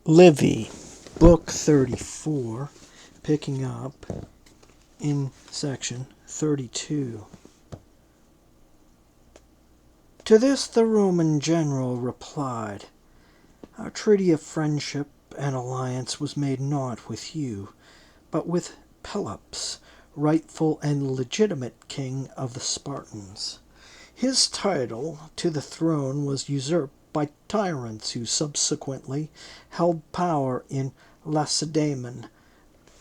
Livy, Book 34, picking up in section 32. To this the Roman general replied, "Our treaty of friendship and alliance was made not with you, but with Pelops, rightful and legitimate king of the Spartans. His title to the throne was usurped by tyrants who subsequently held power in Lacedaemon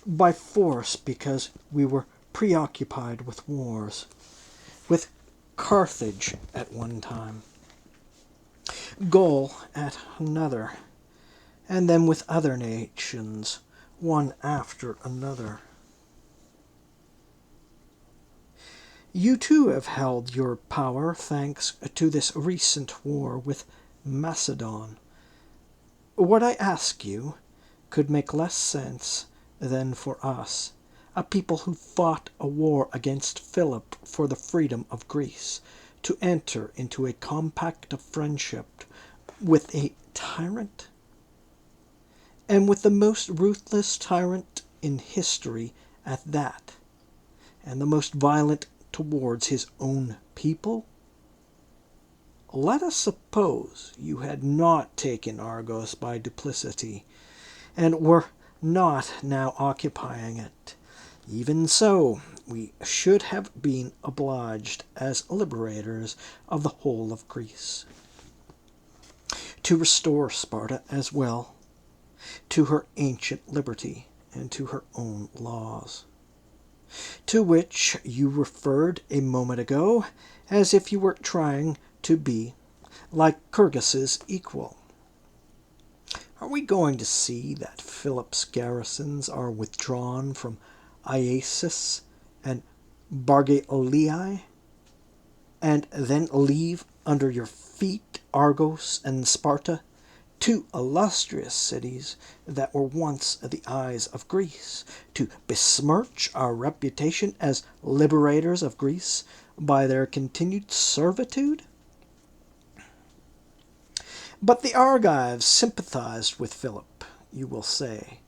by force because we were preoccupied with wars, with Carthage at one time, Gaul at another, and then with other nations, one after another. You too have held your power thanks to this recent war with Macedon. What I ask you could make less sense than for us, a people who fought a war against Philip for the freedom of Greece, to enter into a compact of friendship with a tyrant, and with the most ruthless tyrant in history at that, and the most violent towards his own people? Let us suppose you had not taken Argos by duplicity, and were not now occupying it. Even so, we should have been obliged, as liberators of the whole of Greece, to restore Sparta as well to her ancient liberty and to her own laws, to which you referred a moment ago, as if you were trying to be like Kyrgis's equal. Are we going to see that Philip's garrisons are withdrawn from Iasus and Bargelii, and then leave under your feet Argos and Sparta, two illustrious cities that were once the eyes of Greece, to besmirch our reputation as liberators of Greece by their continued servitude? But the Argives sympathized with Philip, you will say.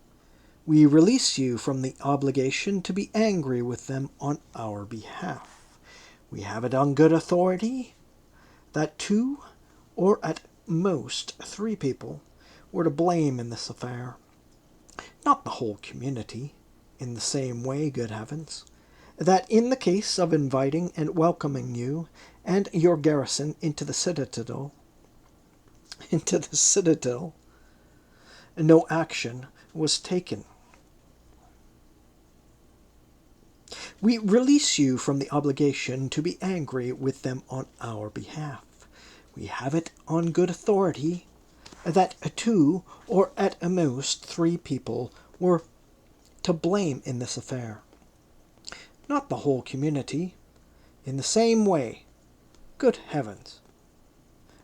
We release you from the obligation to be angry with them on our behalf. We have it on good authority that two, or at most three people, were to blame in this affair. Not the whole community, in the same way, good heavens, that in the case of inviting and welcoming you and your garrison into the citadel, no action was taken. We release you from the obligation to be angry with them on our behalf. We have it on good authority that two, or at most three people, were to blame in this affair. Not the whole community, in the same way, good heavens,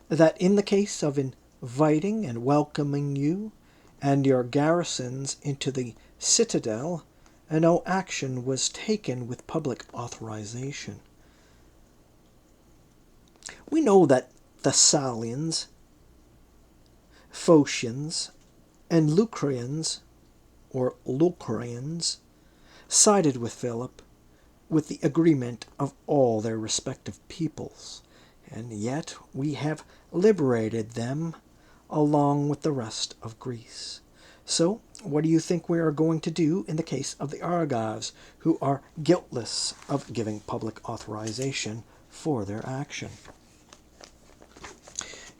that in the case of inviting and welcoming you and your garrisons into the citadel, no action was taken with public authorization. We know that Thessalians, Phocians, and Lucrians, or Locrians, sided with Philip with the agreement of all their respective peoples, and yet we have liberated them along with the rest of Greece. So, what do you think we are going to do in the case of the Argives, who are guiltless of giving public authorization for their action?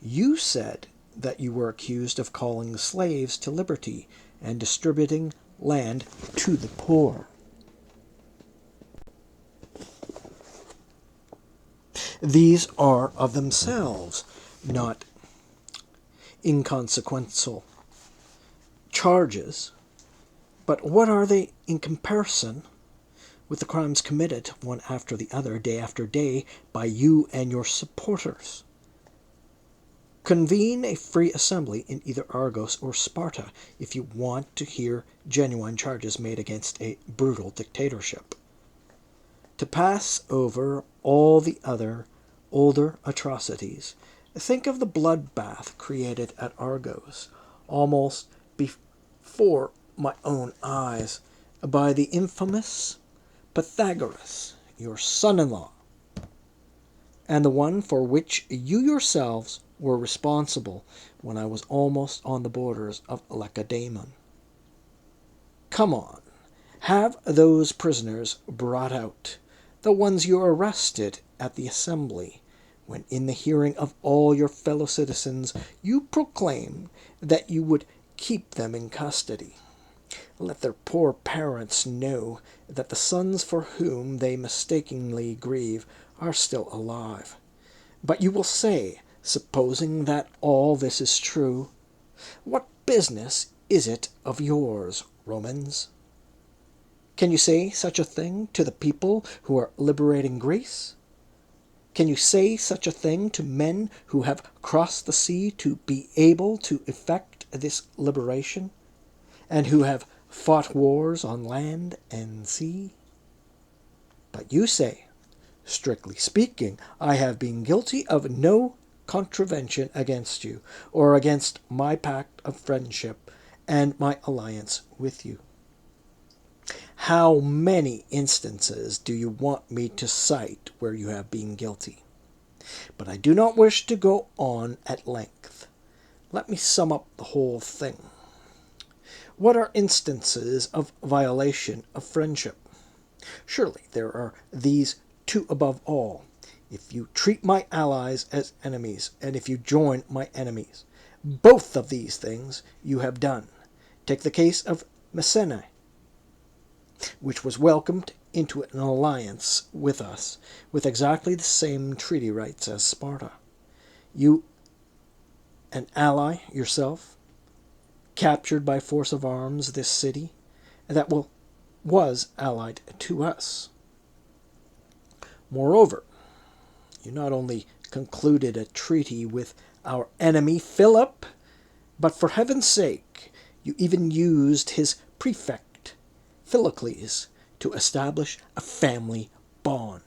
You said that you were accused of calling slaves to liberty and distributing land to the poor. These are of themselves not inconsequential charges, but what are they in comparison with the crimes committed one after the other, day after day, by you and your supporters? Convene a free assembly in either Argos or Sparta if you want to hear genuine charges made against a brutal dictatorship. To pass over all the other, older atrocities, think of the bloodbath created at Argos almost before my own eyes by the infamous Pythagoras, your son-in-law, and the one for which you yourselves were responsible when I was almost on the borders of Lacedaemon. Come on, have those prisoners brought out, the ones you arrested at the assembly, when in the hearing of all your fellow citizens you proclaimed that you would keep them in custody. Let their poor parents know that the sons for whom they mistakenly grieve are still alive. But you will say, supposing that all this is true, what business is it of yours, Romans? Can you say such a thing to the people who are liberating Greece? Can you say such a thing to men who have crossed the sea to be able to effect this liberation, and who have fought wars on land and sea? But you say, strictly speaking, I have been guilty of no contravention against you, or against my pact of friendship and my alliance with you. How many instances do you want me to cite where you have been guilty? But I do not wish to go on at length. Let me sum up the whole thing. What are instances of violation of friendship? Surely there are these two above all. If you treat my allies as enemies, and if you join my enemies, both of these things you have done. Take the case of Messene, which was welcomed into an alliance with us, with exactly the same treaty rights as Sparta. You, an ally yourself, captured by force of arms this city that was allied to us. Moreover, you not only concluded a treaty with our enemy Philip, but for heaven's sake, you even used his prefect, Philocles, to establish a family bond.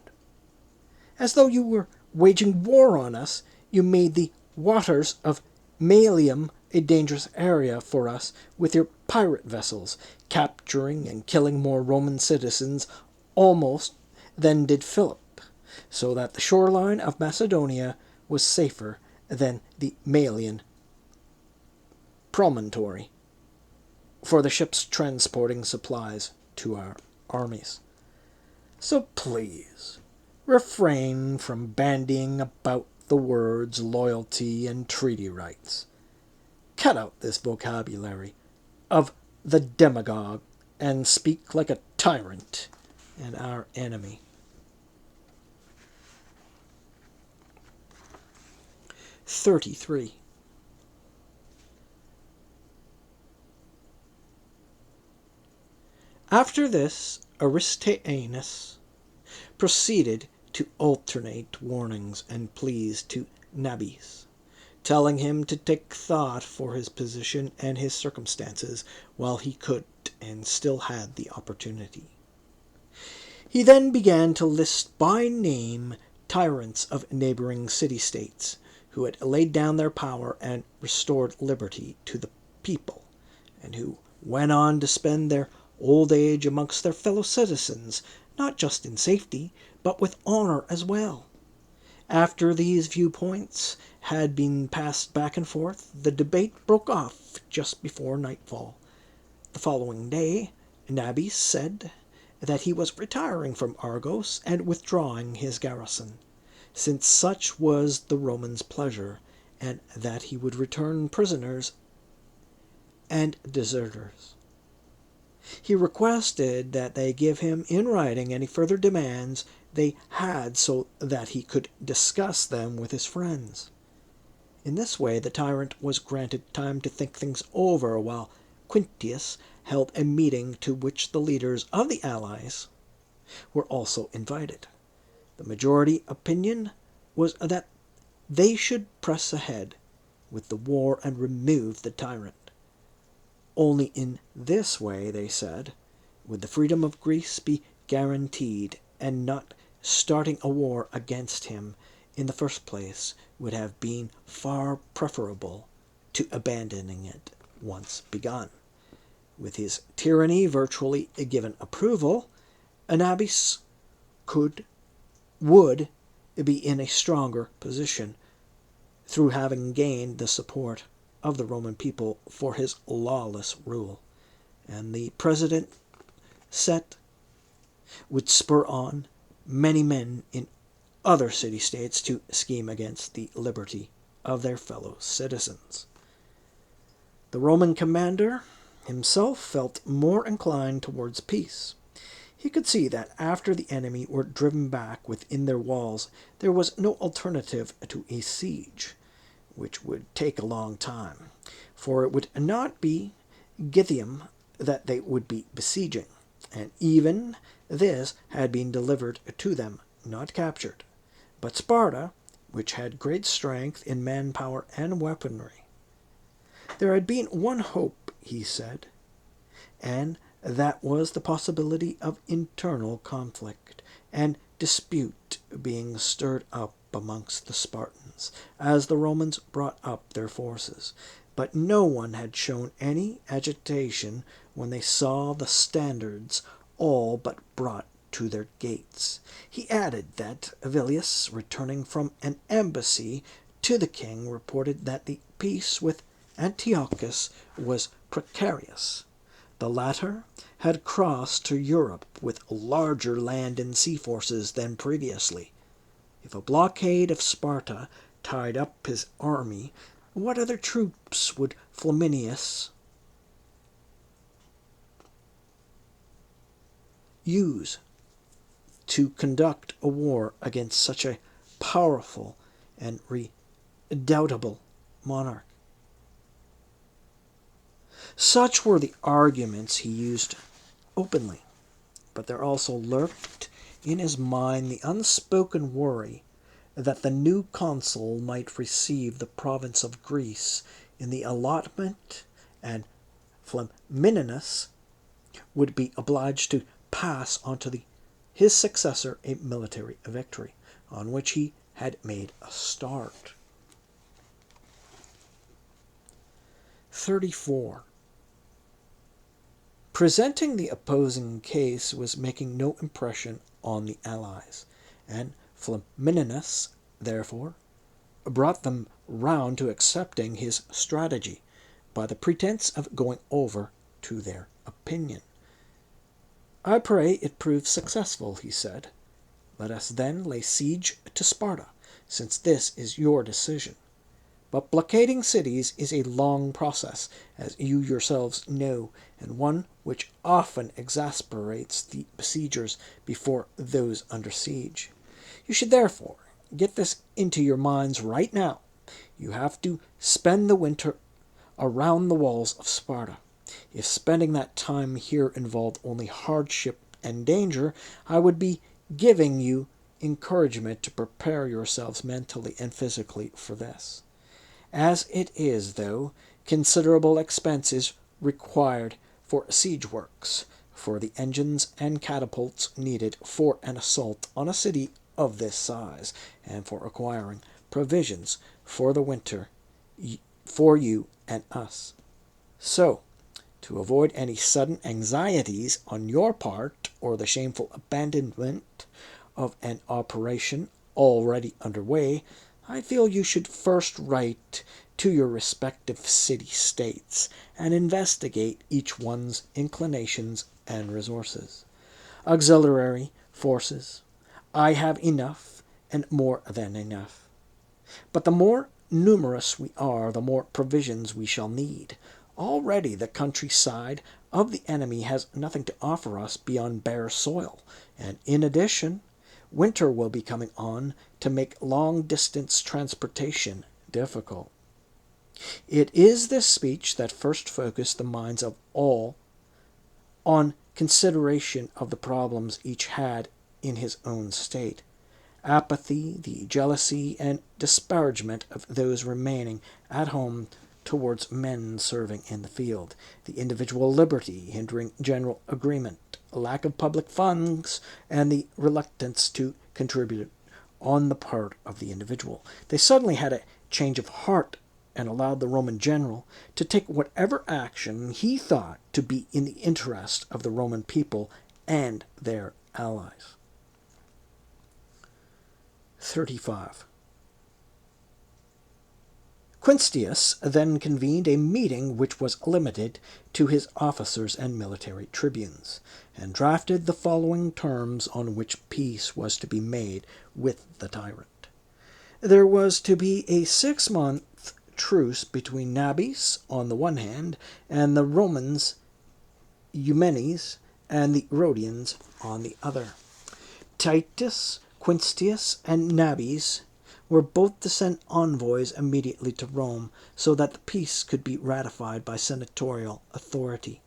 As though you were waging war on us, you made the waters of Malium a dangerous area for us with your pirate vessels, capturing and killing more Roman citizens almost than did Philip, so that the shoreline of Macedonia was safer than the Malian promontory for the ships transporting supplies to our armies. So please, refrain from bandying about the words loyalty and treaty rights. Cut out this vocabulary of the demagogue and speak like a tyrant and our enemy. 33. After this, Aristaeus proceeded to alternate warnings and pleas to Nabis, telling him to take thought for his position and his circumstances while he could and still had the opportunity. He then began to list by name tyrants of neighboring city-states who had laid down their power and restored liberty to the people, and who went on to spend their old age amongst their fellow citizens, not just in safety, but with honor as well. After these viewpoints had been passed back and forth, the debate broke off just before nightfall. The following day, Nabis said that he was retiring from Argos and withdrawing his garrison, since such was the Romans' pleasure, and that he would return prisoners and deserters. He requested that they give him in writing any further demands they had so that he could discuss them with his friends. In this way the tyrant was granted time to think things over while Quintius held a meeting to which the leaders of the allies were also invited. The majority opinion was that they should press ahead with the war and remove the tyrant. Only in this way, they said, would the freedom of Greece be guaranteed, and not starting a war against him in the first place would have been far preferable to abandoning it. once begun. With his tyranny virtually given approval, Anabis would be in a stronger position through having gained the support of the Roman people for his lawless rule. And the president set would spur on many men in other city-states to scheme against the liberty of their fellow citizens. The Roman commander himself felt more inclined towards peace. He could see that after the enemy were driven back within their walls, there was no alternative to a siege, which would take a long time, for it would not be Githium that they would be besieging, and even this had been delivered to them, not captured, but Sparta, which had great strength in manpower and weaponry. There had been one hope, he said, and that was the possibility of internal conflict and dispute being stirred up amongst the Spartans as the Romans brought up their forces. But no one had shown any agitation when they saw the standards all but brought to their gates. He added that Vilius, returning from an embassy to the king, reported that the peace with Antiochus was precarious. The latter had crossed to Europe with larger land and sea forces than previously. If a blockade of Sparta tied up his army, what other troops would Flaminius use to conduct a war against such a powerful and redoubtable monarch? Such were the arguments he used openly, but there also lurked in his mind the unspoken worry that the new consul might receive the province of Greece in the allotment, and Flamininus would be obliged to pass on to his successor a military victory, on which he had made a start. 34. Presenting the opposing case was making no impression on the allies, and Flamininus, therefore, brought them round to accepting his strategy, by the pretense of going over to their opinion. I pray it prove successful, he said. Let us then lay siege to Sparta, since this is your decision. But blockading cities is a long process, as you yourselves know, and one which often exasperates the besiegers before those under siege. You should therefore get this into your minds right now. You have to spend the winter around the walls of Sparta. If spending that time here involved only hardship and danger, I would be giving you encouragement to prepare yourselves mentally and physically for this. As it is, though, considerable expense is required for siege works, for the engines and catapults needed for an assault on a city of this size, and for acquiring provisions for the winter for you and us. So, to avoid any sudden anxieties on your part, or the shameful abandonment of an operation already underway, I feel you should first write to your respective city-states and investigate each one's inclinations and resources. Auxiliary forces, I have enough and more than enough. But the more numerous we are, the more provisions we shall need. Already the countryside of the enemy has nothing to offer us beyond bare soil, and in addition, winter will be coming on to make long-distance transportation difficult. It is this speech that first focused the minds of all on consideration of the problems each had in his own state. Apathy, the jealousy and disparagement of those remaining at home towards men serving in the field, the individual liberty hindering general agreement, lack of public funds, and the reluctance to contribute on the part of the individual. They suddenly had a change of heart and allowed the Roman general to take whatever action he thought to be in the interest of the Roman people and their allies. 35. Quintius then convened a meeting which was limited to his officers and military tribunes, and drafted the following terms on which peace was to be made with the tyrant. There was to be a 6-month truce between Nabis on the one hand and the Romans, Eumenes, and the Rhodians on the other. Titus, Quintius, and Nabis were both to send envoys immediately to Rome, so that the peace could be ratified by senatorial authority.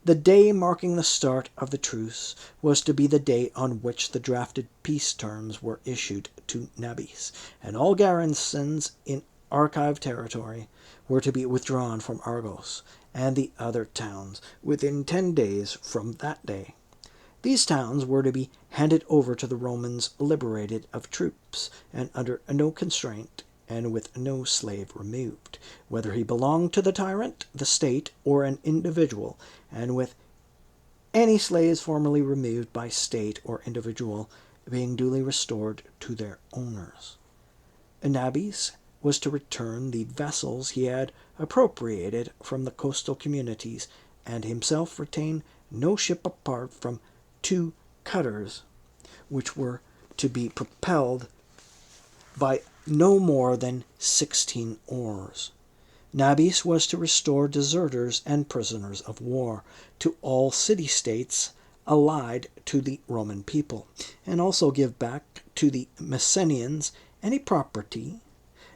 The day marking the start of the truce was to be the day on which the drafted peace terms were issued to Nabis, and all garrisons in Argive territory were to be withdrawn from Argos and the other towns within 10 days from that day. These towns were to be handed over to the Romans liberated of troops, and under no constraint, and with no slave removed, whether he belonged to the tyrant, the state, or an individual, and with any slaves formerly removed by state or individual being duly restored to their owners. Nabis was to return the vessels he had appropriated from the coastal communities, and himself retain no ship apart from 2 cutters, which were to be propelled by no more than 16 oars. Nabis was to restore deserters and prisoners of war to all city-states allied to the Roman people, and also give back to the Messenians any property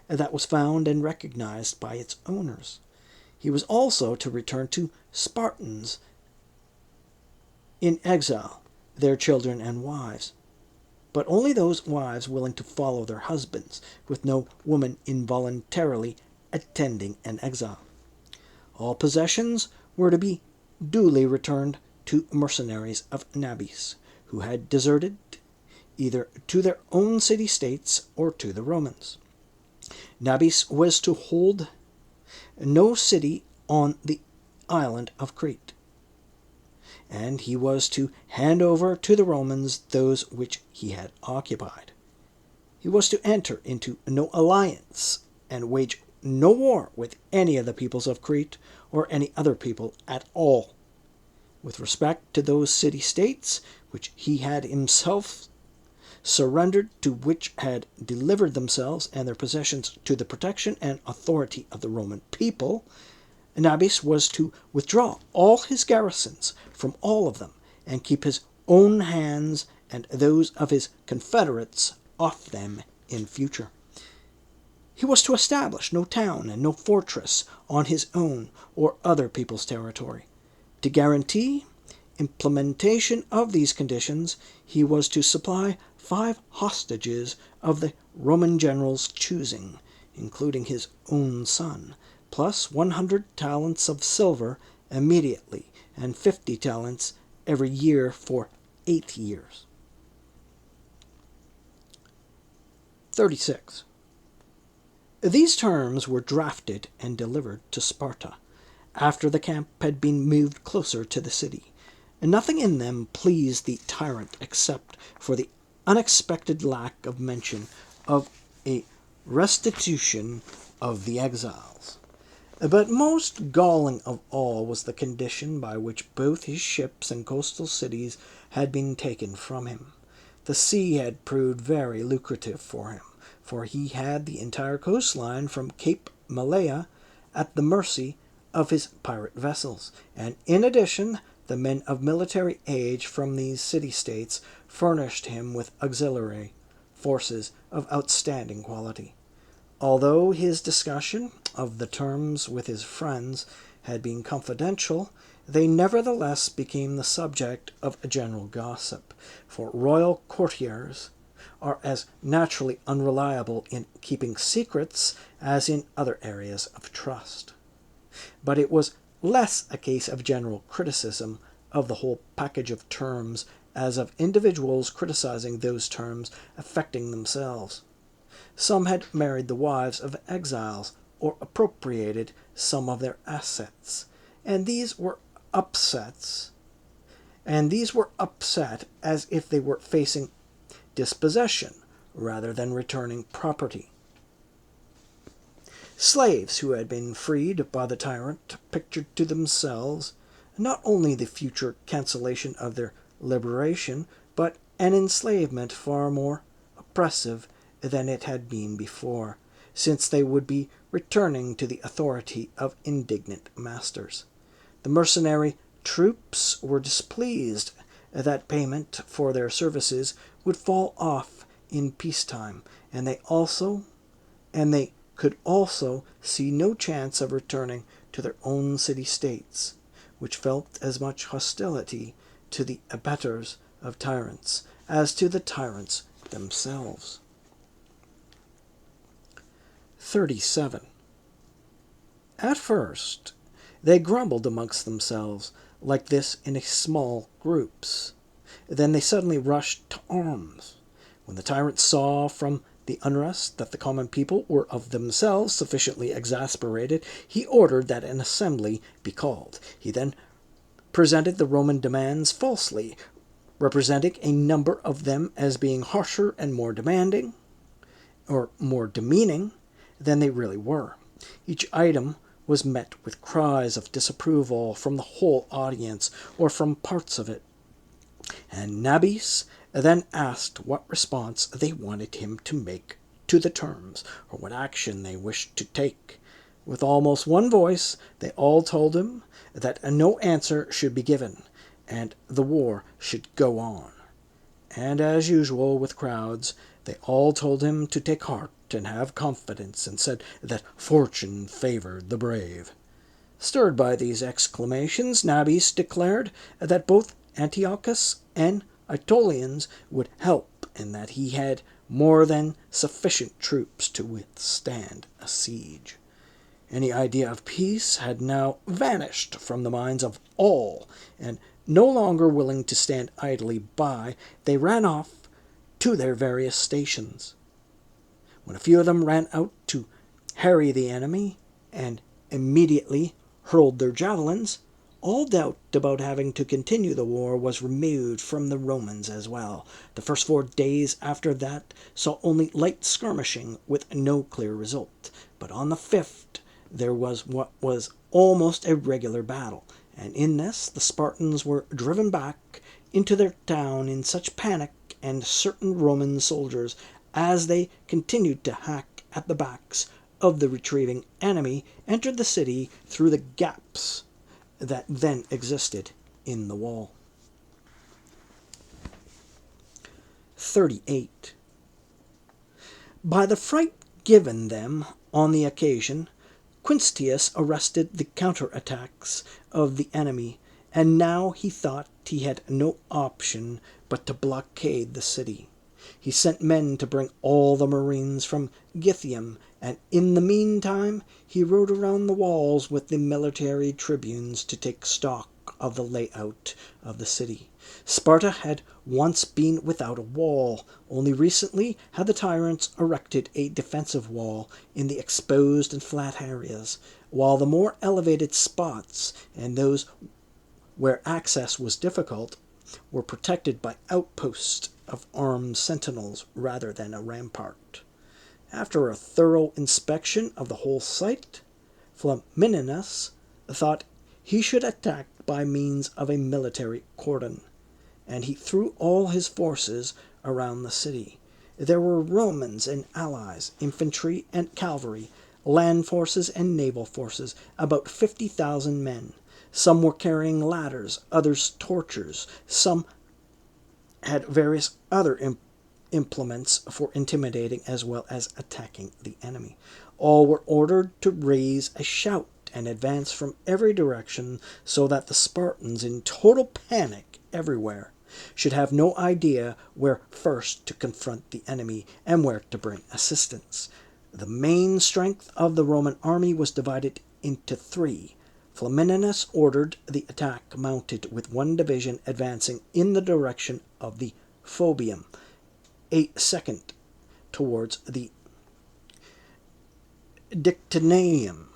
that was found and recognized by its owners. He was also to return to Spartans in exile their children and wives, but only those wives willing to follow their husbands, with no woman involuntarily attending an exile. All possessions were to be duly returned to mercenaries of Nabis, who had deserted either to their own city-states or to the Romans. Nabis was to hold no city on the island of Crete, and he was to hand over to the Romans those which he had occupied. He was to enter into no alliance and wage no war with any of the peoples of Crete or any other people at all. With respect to those city-states which he had himself surrendered, to which had delivered themselves and their possessions to the protection and authority of the Roman people, Nabis was to withdraw all his garrisons from all of them, and keep his own hands and those of his confederates off them in future. He was to establish no town and no fortress on his own or other people's territory. To guarantee implementation of these conditions, he was to supply 5 hostages of the Roman general's choosing, including his own son, plus 100 talents of silver immediately, and 50 talents every year for 8 years. 36. These terms were drafted and delivered to Sparta, after the camp had been moved closer to the city, and nothing in them pleased the tyrant except for the unexpected lack of mention of a restitution of the exiles. But most galling of all was the condition by which both his ships and coastal cities had been taken from him. The sea had proved very lucrative for him, for he had the entire coastline from Cape Malea at the mercy of his pirate vessels, and in addition the men of military age from these city-states furnished him with auxiliary forces of outstanding quality. Although his discussion of the terms with his friends had been confidential, they nevertheless became the subject of a general gossip, for royal courtiers are as naturally unreliable in keeping secrets as in other areas of trust. But it was less a case of general criticism of the whole package of terms as of individuals criticizing those terms affecting themselves. Some had married the wives of exiles, or appropriated some of their assets, and these were upset as if they were facing dispossession rather than returning property. Slaves who had been freed by the tyrant pictured to themselves not only the future cancellation of their liberation, but an enslavement far more oppressive than it had been before, since they would be returning to the authority of indignant masters. The mercenary troops were displeased that payment for their services would fall off in peacetime, and they could also see no chance of returning to their own city-states, which felt as much hostility to the abettors of tyrants as to the tyrants themselves. 37. At first, they grumbled amongst themselves like this in small groups. Then they suddenly rushed to arms. When the tyrant saw from the unrest that the common people were of themselves sufficiently exasperated, he ordered that an assembly be called. He then presented the Roman demands falsely, representing a number of them as being harsher and more demanding, or more demeaning, than they really were. Each item was met with cries of disapproval from the whole audience or from parts of it, and Nabis then asked what response they wanted him to make to the terms, or what action they wished to take. With almost one voice, they all told him that no answer should be given, and the war should go on. And as usual with crowds, they all told him to take heart and have confidence, and said that fortune favored the brave. Stirred by these exclamations, Nabis declared that both Antiochus and Aetolians would help, and that he had more than sufficient troops to withstand a siege. Any idea of peace had now vanished from the minds of all, and no longer willing to stand idly by, they ran off to their various stations. When a few of them ran out to harry the enemy, and immediately hurled their javelins, all doubt about having to continue the war was removed from the Romans as well. The first 4 days after that saw only light skirmishing with no clear result, but on the 5th there was what was almost a regular battle, and in this the Spartans were driven back into their town in such panic, and certain Roman soldiers, as they continued to hack at the backs of the retreating enemy, entered the city through the gaps that then existed in the wall. 38. By the fright given them on the occasion, Quinctius arrested the counterattacks of the enemy, and now he thought he had no option but to blockade the city. He sent men to bring all the marines from Gythium, and in the meantime he rode around the walls with the military tribunes to take stock of the layout of the city. Sparta had once been without a wall. Only recently had the tyrants erected a defensive wall in the exposed and flat areas, while the more elevated spots and those where access was difficult were protected by outposts of armed sentinels rather than a rampart. After a thorough inspection of the whole site, Flamininus thought he should attack by means of a military cordon, and he threw all his forces around the city. There were Romans and allies, infantry and cavalry, land forces and naval forces, about 50,000 men. Some were carrying ladders, others torches, some had various other implements for intimidating as well as attacking the enemy. All were ordered to raise a shout and advance from every direction, so that the Spartans, in total panic everywhere, should have no idea where first to confront the enemy and where to bring assistance. The main strength of the Roman army was divided into 3. Flamininus ordered the attack mounted with 1 division advancing in the direction of the Phobium, a second towards the Dictanaeum,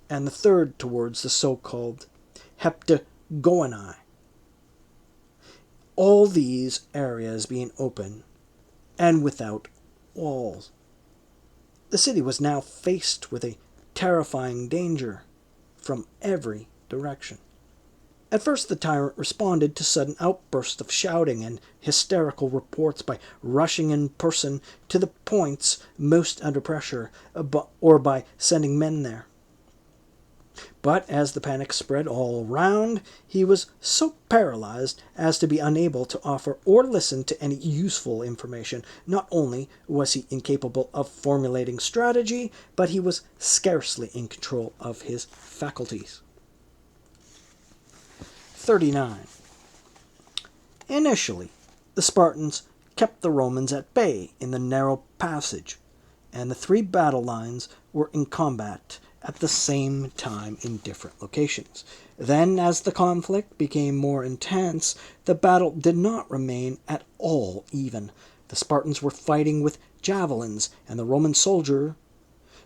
and the third towards the so-called Heptagonae. All these areas being open and without walls. The city was now faced with a terrifying danger from every direction. At first the tyrant responded to sudden outbursts of shouting and hysterical reports by rushing in person to the points most under pressure, or by sending men there. But as the panic spread all round, he was so paralyzed as to be unable to offer or listen to any useful information. Not only was he incapable of formulating strategy, but he was scarcely in control of his faculties. 39. Initially, the Spartans kept the Romans at bay in the narrow passage, and the three battle lines were in combat at the same time in different locations. Then, as the conflict became more intense, the battle did not remain at all even. The Spartans were fighting with javelins, and the Roman soldier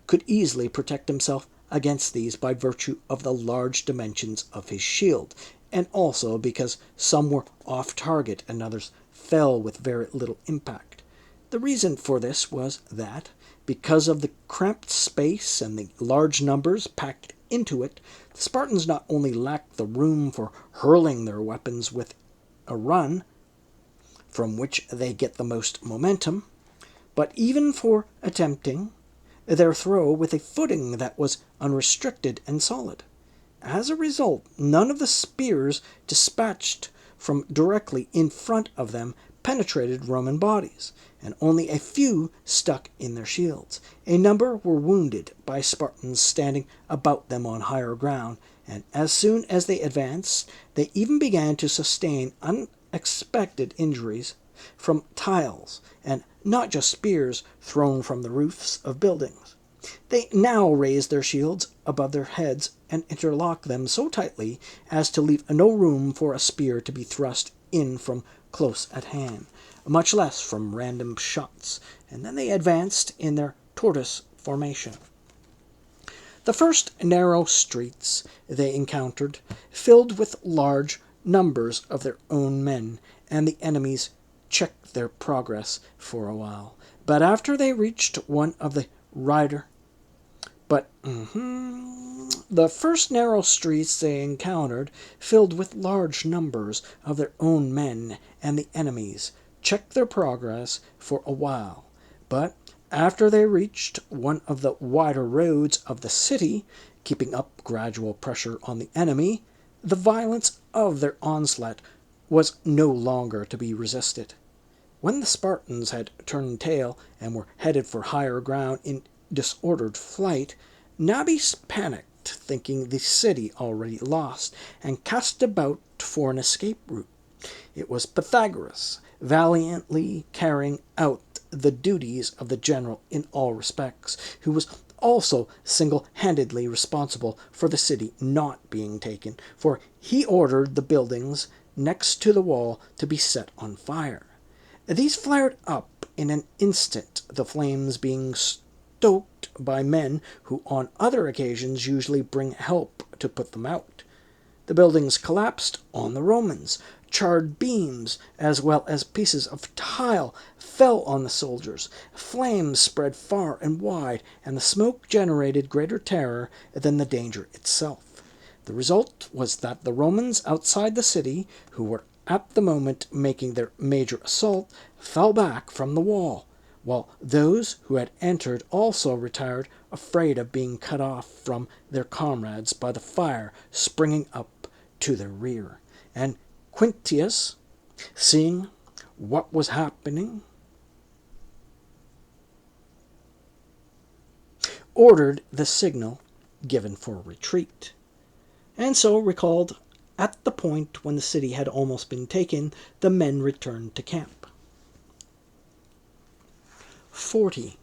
could easily protect himself against these by virtue of the large dimensions of his shield, and also because some were off target and others fell with very little impact. The reason for this was that, because of the cramped space and the large numbers packed into it, the Spartans not only lacked the room for hurling their weapons with a run, from which they get the most momentum, but even for attempting their throw with a footing that was unrestricted and solid. As a result, none of the spears dispatched from directly in front of them penetrated Roman bodies, and only a few stuck in their shields. A number were wounded by Spartans standing about them on higher ground, and as soon as they advanced, they even began to sustain unexpected injuries from tiles, and not just spears thrown from the roofs of buildings. They now raised their shields above their heads and interlocked them so tightly as to leave no room for a spear to be thrust in from close at hand, much less from random shots, and then they advanced in their tortoise formation. The first narrow streets they encountered filled with large numbers of their own men, and the enemies checked their progress for a while. But after they reached one of the The first narrow streets they encountered, filled with large numbers of their own men, and the enemies checked their progress for a while. But after they reached one of the wider roads of the city, keeping up gradual pressure on the enemy, the violence of their onslaught was no longer to be resisted. When the Spartans had turned tail and were headed for higher ground in disordered flight, Nabis panicked, thinking the city already lost, and cast about for an escape route. It was Pythagoras, valiantly carrying out the duties of the general in all respects, who was also single-handedly responsible for the city not being taken, for he ordered the buildings next to the wall to be set on fire. These flared up in an instant, the flames being stoked by men who on other occasions usually bring help to put them out. The buildings collapsed on the Romans. Charred beams, as well as pieces of tile, fell on the soldiers. Flames spread far and wide, and the smoke generated greater terror than the danger itself. The result was that the Romans outside the city, who were at the moment making their major assault, fell back from the wall, while those who had entered also retired, afraid of being cut off from their comrades by the fire springing up to their rear. And Quintius, seeing what was happening, ordered the signal given for retreat, and so recalled at the point when the city had almost been taken, the men returned to camp. 40.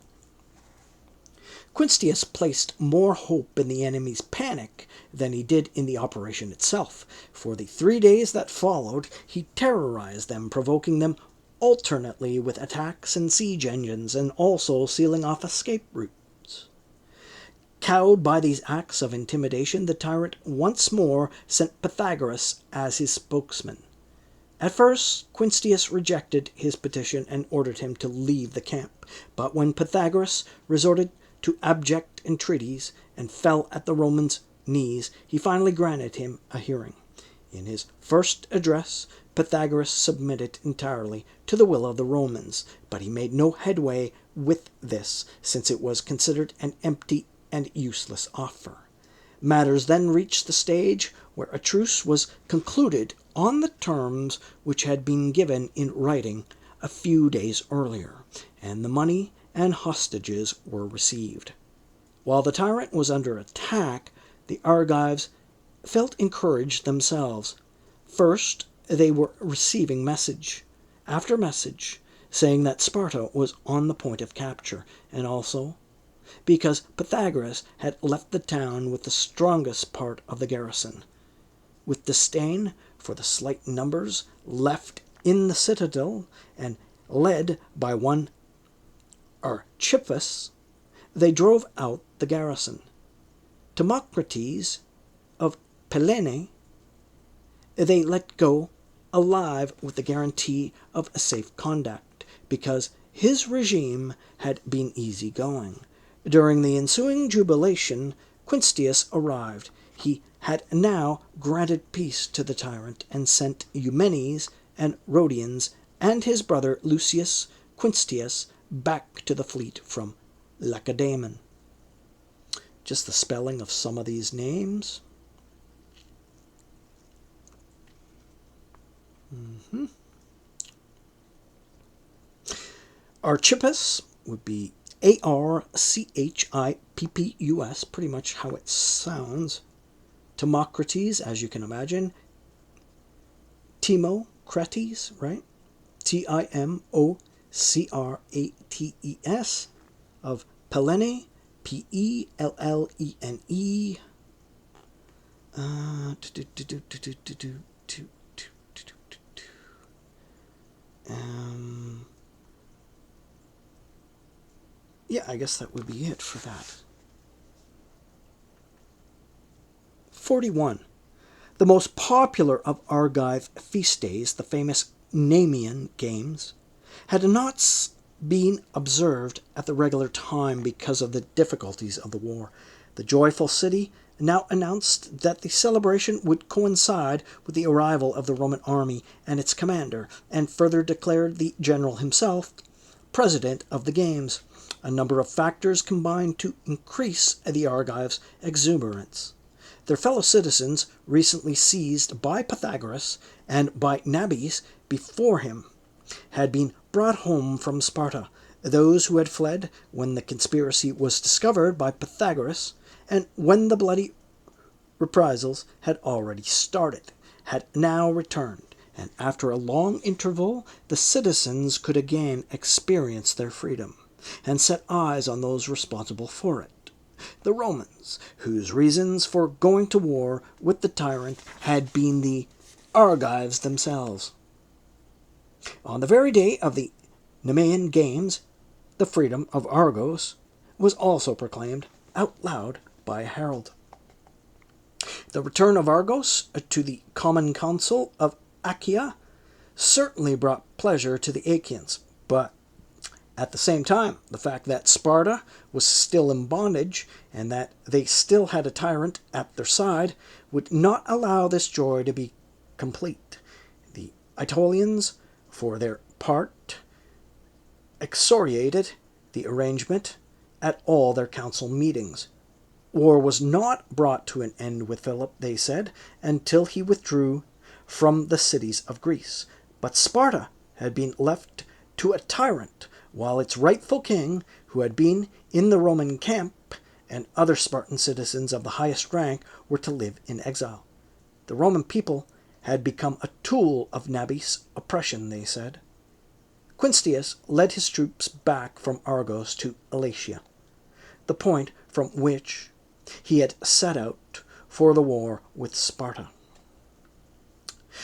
Quintius placed more hope in the enemy's panic than he did in the operation itself. For the 3 days that followed, he terrorized them, provoking them alternately with attacks and siege engines, and also sealing off escape routes. Cowed by these acts of intimidation, the tyrant once more sent Pythagoras as his spokesman. At first, Quinctius rejected his petition and ordered him to leave the camp. But when Pythagoras resorted to abject entreaties and fell at the Roman's knees, he finally granted him a hearing. In his first address, Pythagoras submitted entirely to the will of the Romans, but he made no headway with this, since it was considered an empty and useless offer. Matters then reached the stage where a truce was concluded on the terms which had been given in writing a few days earlier, and the money and hostages were received. While the tyrant was under attack, the Argives felt encouraged themselves. First, they were receiving message after message saying that Sparta was on the point of capture, and also because Pythagoras had left the town with the strongest part of the garrison. With disdain for the slight numbers left in the citadel, and led by one Chps, they drove out the garrison. Timocrates of Pellene they let go alive with the guarantee of a safe conduct, because his regime had been easy-going. During the ensuing jubilation, Quinctius arrived. He had now granted peace to the tyrant, and sent Eumenes and Rhodians and his brother Lucius Quinctius back to the fleet from Lacedaemon. Just the spelling of some of these names. Archippus would be Archippus, pretty much how it sounds. Timocrates, as you can imagine. Timocrates, right? Timocrates of Pellene, Pellene. Yeah, I guess that would be it for that. 41. The most popular of Argive feast days, the famous Nemean Games, had not been observed at the regular time because of the difficulties of the war. The joyful city now announced that the celebration would coincide with the arrival of the Roman army and its commander, and further declared the general himself president of the games. A number of factors combined to increase the Argives' exuberance. Their fellow citizens, recently seized by Pythagoras and by Nabis before him, had been brought home from Sparta. Those who had fled when the conspiracy was discovered by Pythagoras, and when the bloody reprisals had already started, had now returned, and after a long interval the citizens could again experience their freedom, and set eyes on those responsible for it, the Romans, whose reasons for going to war with the tyrant had been the Argives themselves. On the very day of the Nemean Games, the freedom of Argos was also proclaimed out loud by a herald. The return of Argos to the common council of Achaia certainly brought pleasure to the Achaeans, but at the same time, the fact that Sparta was still in bondage and that they still had a tyrant at their side would not allow this joy to be complete. The Aetolians, for their part, excoriated the arrangement at all their council meetings. War was not brought to an end with Philip, they said, until he withdrew from the cities of Greece. But Sparta had been left to a tyrant, while its rightful king, who had been in the Roman camp, and other Spartan citizens of the highest rank were to live in exile. The Roman people had become a tool of Nabis' oppression, they said. Quinctius led his troops back from Argos to Elatia, the point from which he had set out for the war with Sparta.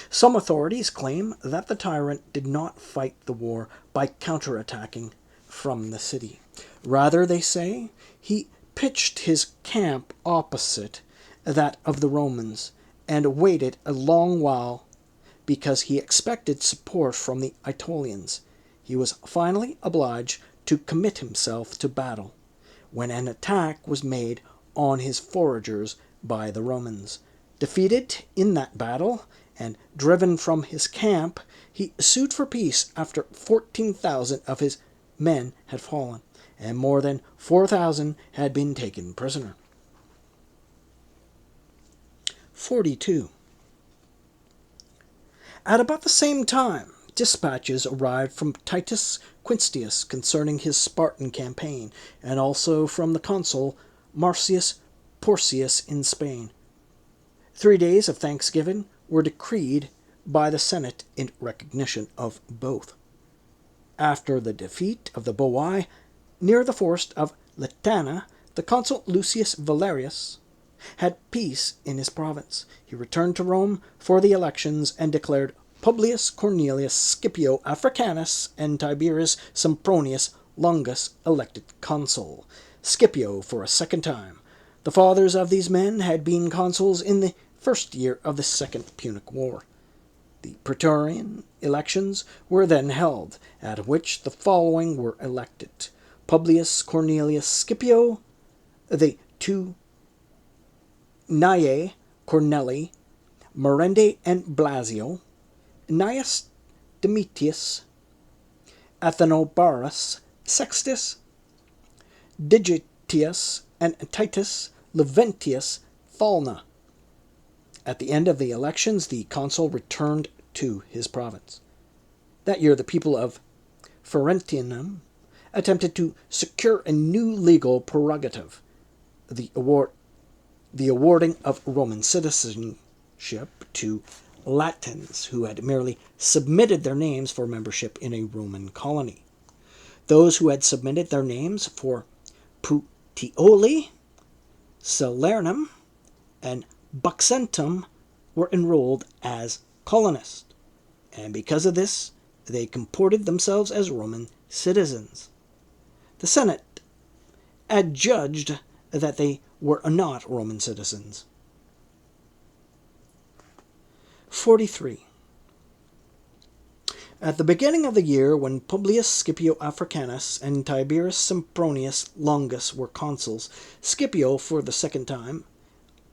Some authorities claim that the tyrant did not fight the war by counterattacking from the city. Rather, they say, he pitched his camp opposite that of the Romans, and waited a long while because he expected support from the Aetolians. He was finally obliged to commit himself to battle, when an attack was made on his foragers by the Romans. Defeated in that battle, and driven from his camp, he sued for peace after 14,000 of his men had fallen, and more than 4,000 had been taken prisoner. 42. At about the same time, dispatches arrived from Titus Quinctius concerning his Spartan campaign, and also from the consul Marcius Porcius in Spain. 3 days of thanksgiving were decreed by the Senate in recognition of both. After the defeat of the Boii near the forest of Latana, the consul Lucius Valerius had peace in his province. He returned to Rome for the elections and declared Publius Cornelius Scipio Africanus and Tiberius Sempronius Longus elected consul. Scipio for a second time. The fathers of these men had been consuls in the first year of the Second Punic War. The Praetorian elections were then held, at which the following were elected: Publius Cornelius Scipio, the two Gnaeae Cornelii, Merende and Blasio, Gnaeus Domitius, Athenobarus, Sextus Digitius, and Titus Leventius Thalna. At the end of the elections, the consul returned to his province. That year, the people of Ferentinum attempted to secure a new legal prerogative, the awarding of Roman citizenship to Latins who had merely submitted their names for membership in a Roman colony. Those who had submitted their names for Puteoli, Salernum, and Buxentum were enrolled as colonists, and because of this, they comported themselves as Roman citizens. The Senate adjudged that they were not Roman citizens. 43. At the beginning of the year, when Publius Scipio Africanus and Tiberius Sempronius Longus were consuls, Scipio for the second time,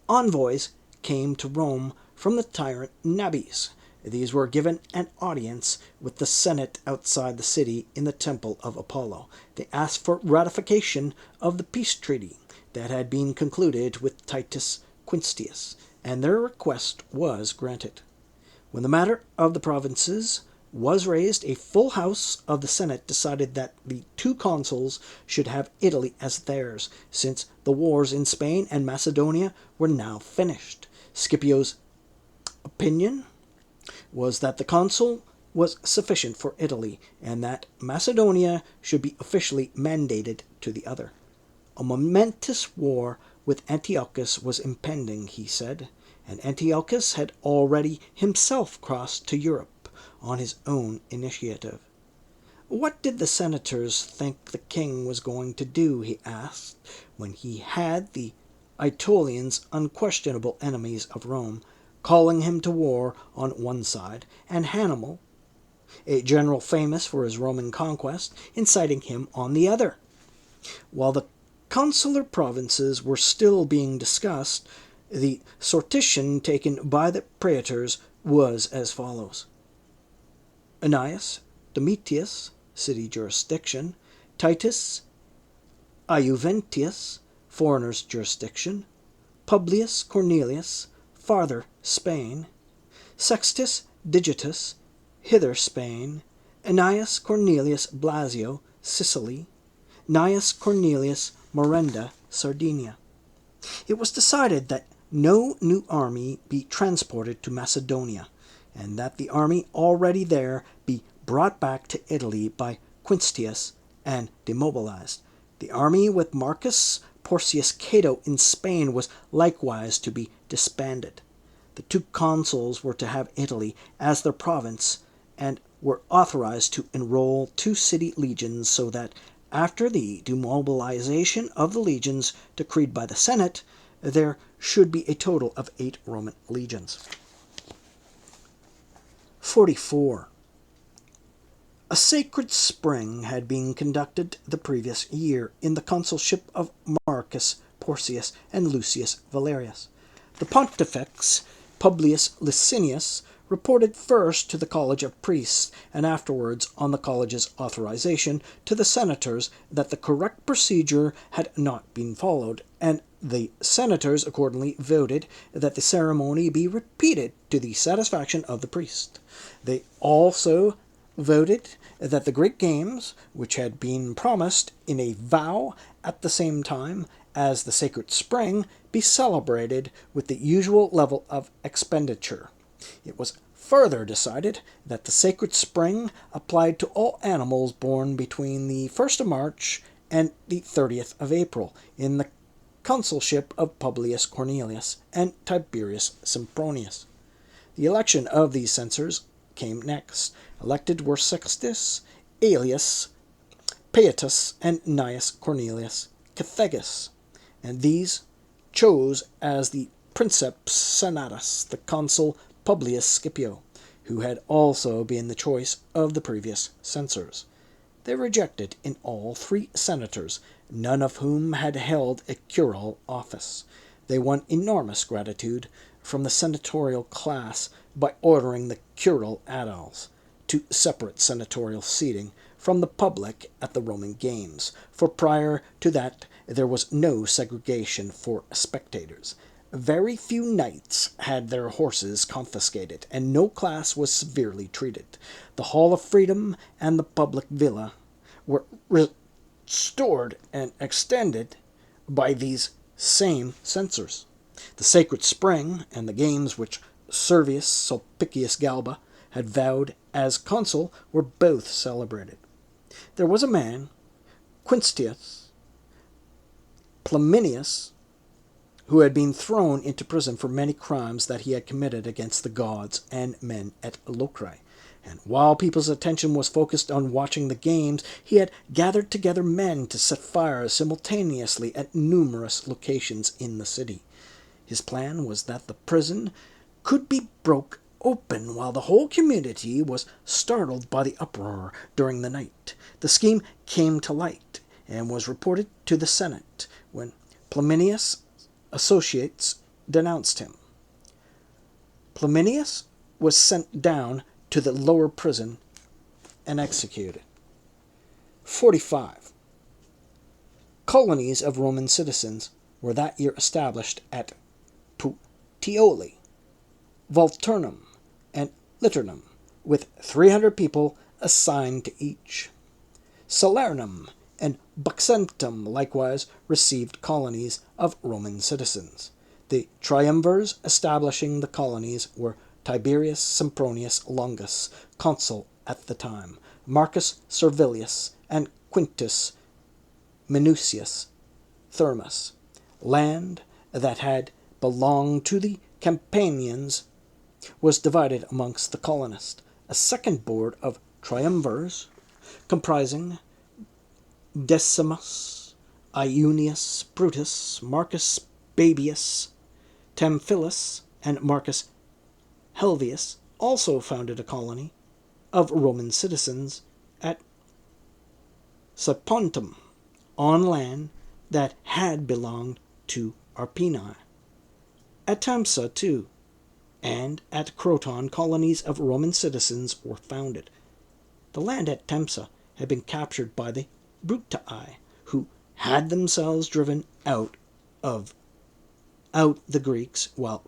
envoys came to Rome from the tyrant Nabis. These were given an audience with the Senate outside the city in the temple of Apollo. They asked for ratification of the peace treaty that had been concluded with Titus Quinctius, and their request was granted. When the matter of the provinces was raised, a full house of the Senate decided that the two consuls should have Italy as theirs, since the wars in Spain and Macedonia were now finished. Scipio's opinion was that the consul was sufficient for Italy, and that Macedonia should be officially mandated to the other. A momentous war with Antiochus was impending, he said, and Antiochus had already himself crossed to Europe on his own initiative. What did the senators think the king was going to do, he asked, when he had the Aetolians, unquestionable enemies of Rome, calling him to war on one side, and Hannibal, a general famous for his Roman conquest, inciting him on the other? While the consular provinces were still being discussed, the sortition taken by the praetors was as follows: Gnaeus Domitius, city jurisdiction; Titus Iuventius, foreigners' jurisdiction; Publius Cornelius, farther Spain; Sextus Digitus, hither Spain; Gnaeus Cornelius Blasio, Sicily; Gnaeus Cornelius Merenda, Sardinia. It was decided that no new army be transported to Macedonia, and that the army already there be brought back to Italy by Quinctius and demobilized. The army with Marcus Porcius Cato in Spain was likewise to be disbanded. The two consuls were to have Italy as their province, and were authorized to enroll 2 city legions, so that After the demobilization of the legions decreed by the Senate, there should be a total of 8 Roman legions. 44. A sacred spring had been conducted the previous year in the consulship of Marcus Porcius and Lucius Valerius. The Pontifex Publius Licinius reported first to the College of Priests and afterwards, on the college's authorization, to the senators that the correct procedure had not been followed, and the senators accordingly voted that the ceremony be repeated to the satisfaction of the priest. They also voted that the great games, which had been promised in a vow at the same time as the sacred spring, be celebrated with the usual level of expenditure. It was further decided that the sacred spring applied to all animals born between the 1st of March and the 30th of April in the consulship of Publius Cornelius and Tiberius Sempronius. The election of these censors came next. Elected were Sextus Aelius Paetus and Gnaeus Cornelius Cethegus, and these chose as the princeps senatus the consul Publius Scipio, who had also been the choice of the previous censors. They rejected in all 3 senators, none of whom had held a curule office. They won enormous gratitude from the senatorial class by ordering the curule aediles to separate senatorial seating from the public at the Roman games, for prior to that there was no segregation for spectators. Very few knights had their horses confiscated, and no class was severely treated. The Hall of Freedom and the public villa were restored and extended by these same censors. The sacred spring and the games which Servius Sulpicius Galba had vowed as consul were both celebrated. There was a man, Quintius Plaminius, who had been thrown into prison for many crimes that he had committed against the gods and men at Locri. And while people's attention was focused on watching the games, he had gathered together men to set fires simultaneously at numerous locations in the city. His plan was that the prison could be broke open while the whole community was startled by the uproar during the night. The scheme came to light and was reported to the Senate when Plaminius' associates denounced him. Plaminius was sent down to the lower prison and executed. 45. Colonies of Roman citizens were that year established at Puteoli, Volturnum, and Liternum, with 300 people assigned to each. Salernum and Buxentum likewise received colonies of Roman citizens. The triumvirs establishing the colonies were Tiberius Sempronius Longus, consul at the time, Marcus Servilius, and Quintus Minucius Thermus. Land that had belonged to the Campanians was divided amongst the colonists. A second board of triumvirs, comprising Decimus, Iunius Brutus, Marcus Babius, Tamphilus, and Marcus Helvius, also founded a colony of Roman citizens at Sapontum, on land that had belonged to Arpini. At Tamsa, too, and at Croton, colonies of Roman citizens were founded. The land at Tamsa had been captured by the Brutii, who had themselves driven out the Greeks, while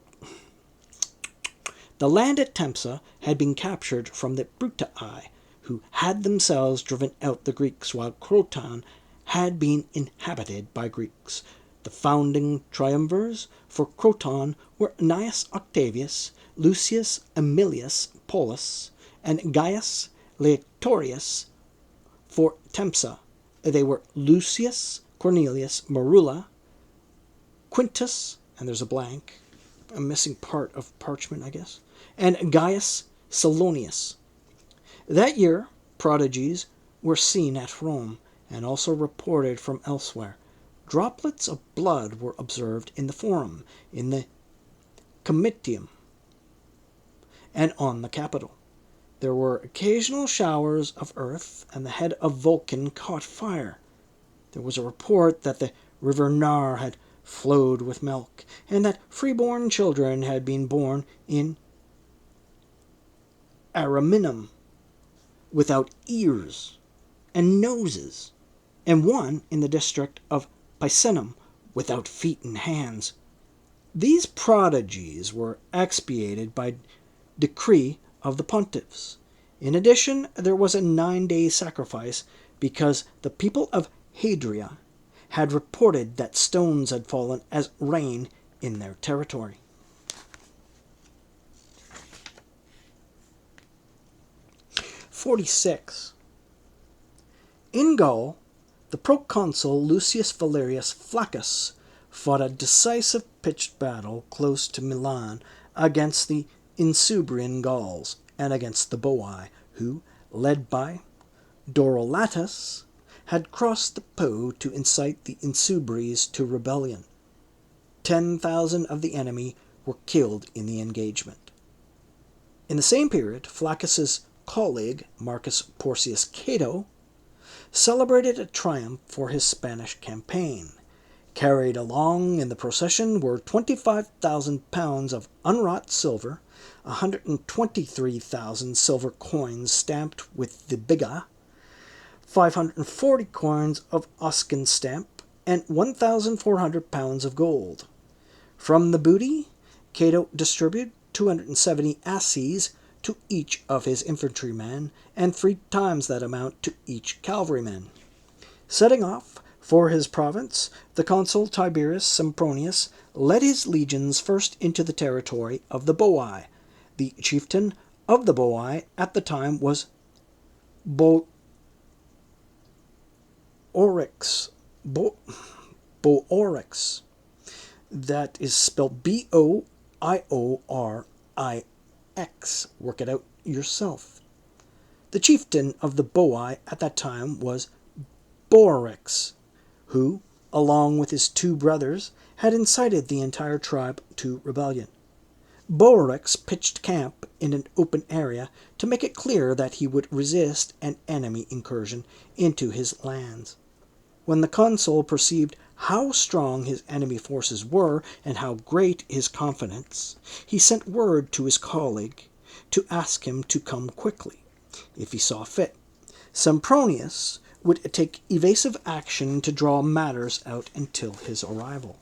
the land at Tamsa had been captured from the Brutii, who had themselves driven out the Greeks, while Croton had been inhabited by Greeks. The founding triumvirs for Croton were Gnaeus Octavius, Lucius Aemilius Paulus, and Gaius Laetorius. For Tamsa, they were Lucius Cornelius Marula, Quintus, and there's a blank, a missing part of parchment, I guess, and Gaius Salonius. That year, prodigies were seen at Rome, and also reported from elsewhere. Droplets of blood were observed in the Forum, in the Comitium, and on the Capitol. There were occasional showers of earth, and the head of Vulcan caught fire. There was a report that the river Nar had flowed with milk, and that freeborn children had been born in Ariminum without ears and noses, and one in the district of Picenum without feet and hands. These prodigies were expiated by decree of the pontiffs. In addition, there was a 9-day sacrifice because the people of Hadria had reported that stones had fallen as rain in their territory. (46) In Gaul, the proconsul Lucius Valerius Flaccus fought a decisive pitched battle close to Milan against the Insubrian Gauls and against the Boii, who, led by Dorolatus, had crossed the Po to incite the Insubres to rebellion. 10,000 of the enemy were killed in the engagement. In the same period, Flaccus's colleague, Marcus Porcius Cato, celebrated a triumph for his Spanish campaign. Carried along in the procession were 25,000 pounds of unwrought silver, 123,000 silver coins stamped with the Bk, 540 coins of Oscan stamp, and 1,400 pounds of gold. From the booty, Cato distributed 270 asses to each of his infantrymen, and 3 times that amount to each cavalryman. Setting off for his province, the consul Tiberius Sempronius led his legions first into the territory of the Boii. The chieftain of the Boii at the time was Boorix. That is spelled Boiorix. Work it out yourself. The chieftain of the Boii at that time was Boorix, who, along with his 2 brothers, had incited the entire tribe to rebellion. Boorix pitched camp in an open area to make it clear that he would resist an enemy incursion into his lands. When the consul perceived how strong his enemy forces were and how great his confidence, he sent word to his colleague to ask him to come quickly, if he saw fit. Sempronius would take evasive action to draw matters out until his arrival.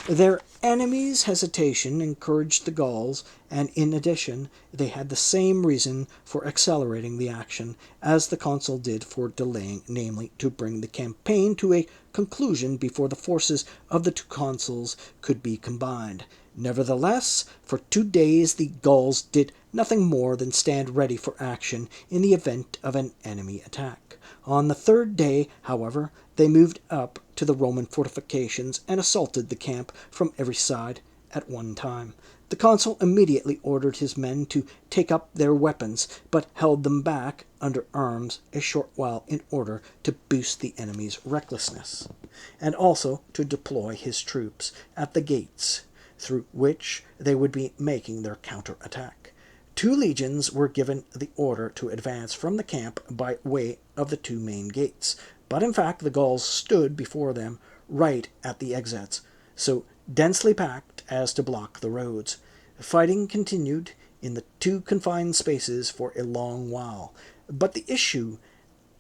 Their enemies' hesitation encouraged the Gauls, and in addition, they had the same reason for accelerating the action as the consul did for delaying, namely, to bring the campaign to a conclusion before the forces of the 2 consuls could be combined. Nevertheless, for 2 days the Gauls did nothing more than stand ready for action in the event of an enemy attack. On the 3rd day, however, they moved up to the Roman fortifications and assaulted the camp from every side at one time. The consul immediately ordered his men to take up their weapons, but held them back under arms a short while in order to boost the enemy's recklessness, and also to deploy his troops at the gates through which they would be making their counter-attack. 2 legions were given the order to advance from the camp by way of the 2 main gates, but in fact the Gauls stood before them right at the exits, so densely packed as to block the roads. Fighting continued in the 2 confined spaces for a long while, but the issue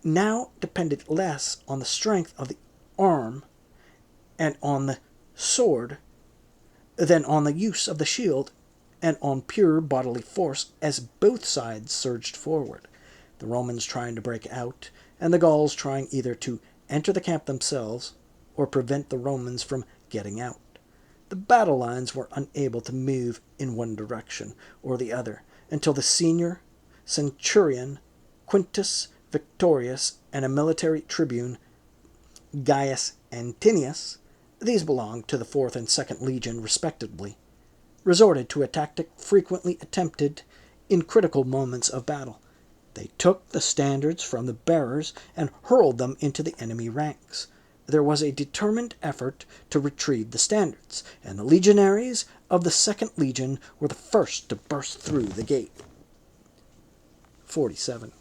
now depended less on the strength of the arm and on the sword than on the use of the shield and on pure bodily force, as both sides surged forward, the Romans trying to break out, and the Gauls trying either to enter the camp themselves or prevent the Romans from getting out. The battle lines were unable to move in one direction or the other until the senior centurion Quintus Victorius and a military tribune, Gaius Antinius, these belonged to the 4th and 2nd Legion respectively, resorted to a tactic frequently attempted in critical moments of battle. They took the standards from the bearers and hurled them into the enemy ranks. There was a determined effort to retrieve the standards, and the legionaries of the 2nd Legion were the first to burst through the gate. 47.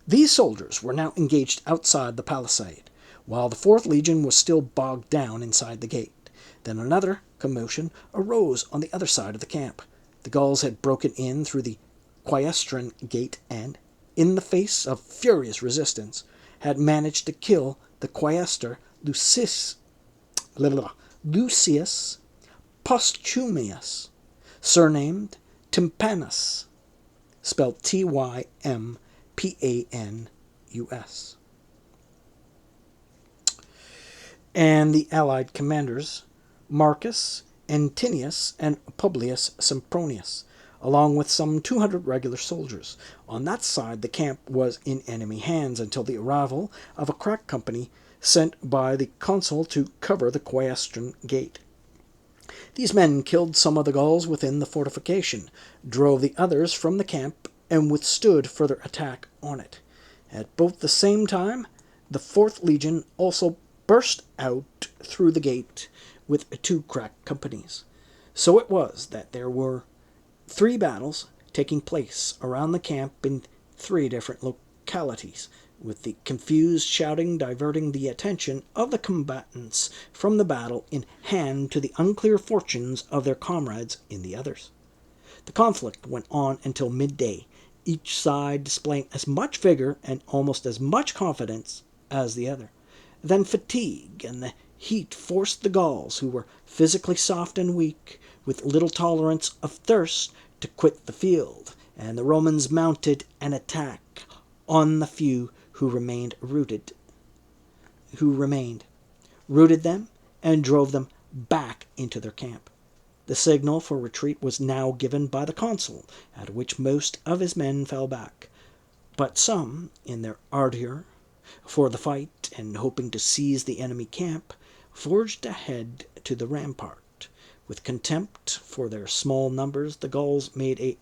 These soldiers were now engaged outside the palisade, while the 4th Legion was still bogged down inside the gate. Then another commotion arose on the other side of the camp. The Gauls had broken in through the Quaestran gate and, in the face of furious resistance, had managed to kill the Quaestor Lucius Posthumius, surnamed Tympanus, spelled Tympanus, and the allied commanders Marcus Antinius and Publius Sempronius, along with some 200 regular soldiers. On that side the camp was in enemy hands until the arrival of a crack company sent by the consul to cover the Quaestran gate. These men killed some of the Gauls within the fortification, drove the others from the camp, and withstood further attack on it. At both the same time, the 4th Legion also burst out through the gate with 2 crack companies. So it was that there were 3 battles taking place around the camp in 3 different localities, with the confused shouting diverting the attention of the combatants from the battle in hand to the unclear fortunes of their comrades in the others. The conflict went on until midday, each side displaying as much vigor and almost as much confidence as the other. Then fatigue and the heat forced the Gauls, who were physically soft and weak, with little tolerance of thirst, to quit the field, and the Romans mounted an attack on the few who remained, routed them, and drove them back into their camp. The signal for retreat was now given by the consul, at which most of his men fell back, but some, in their ardor for the fight and hoping to seize the enemy camp, forged ahead to the rampart. With contempt for their small numbers, the Gauls made a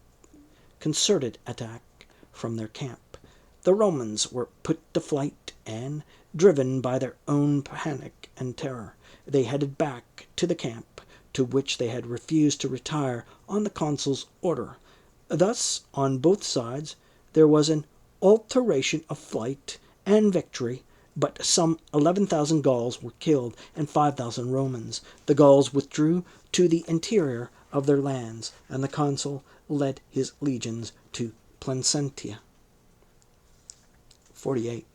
concerted attack from their camp. The Romans were put to flight, and, driven by their own panic and terror, they headed back to the camp, to which they had refused to retire on the consul's order. Thus, on both sides, there was an alternation of flight and victory, but some 11,000 Gauls were killed and 5,000 Romans. The Gauls withdrew to the interior of their lands, and the consul led his legions to Placentia. 48.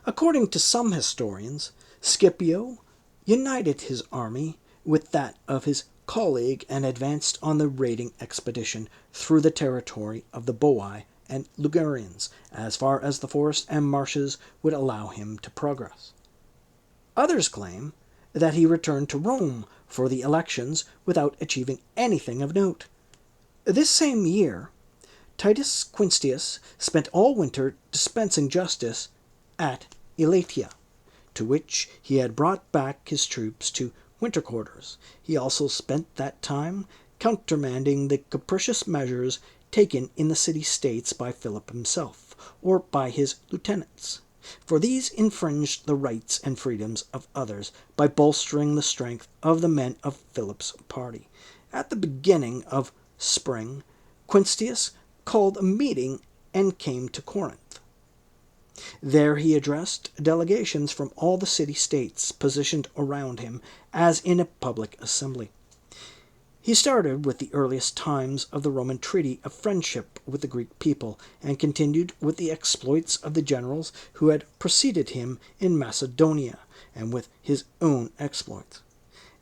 According to some historians, Scipio united his army with that of his colleague and advanced on the raiding expedition through the territory of the Boii and Ligurians, as far as the forest and marshes would allow him to progress. Others claim that he returned to Rome for the elections without achieving anything of note. This same year, Titus Quinctius spent all winter dispensing justice at Elatia, to which he had brought back his troops to winter quarters. He also spent that time countermanding the capricious measures taken in the city-states by Philip himself, or by his lieutenants, for these infringed the rights and freedoms of others by bolstering the strength of the men of Philip's party. At the beginning of spring, Quinctius called a meeting and came to Corinth. There he addressed delegations from all the city-states positioned around him as in a public assembly. He started with the earliest times of the Roman treaty of friendship with the Greek people, and continued with the exploits of the generals who had preceded him in Macedonia, and with his own exploits.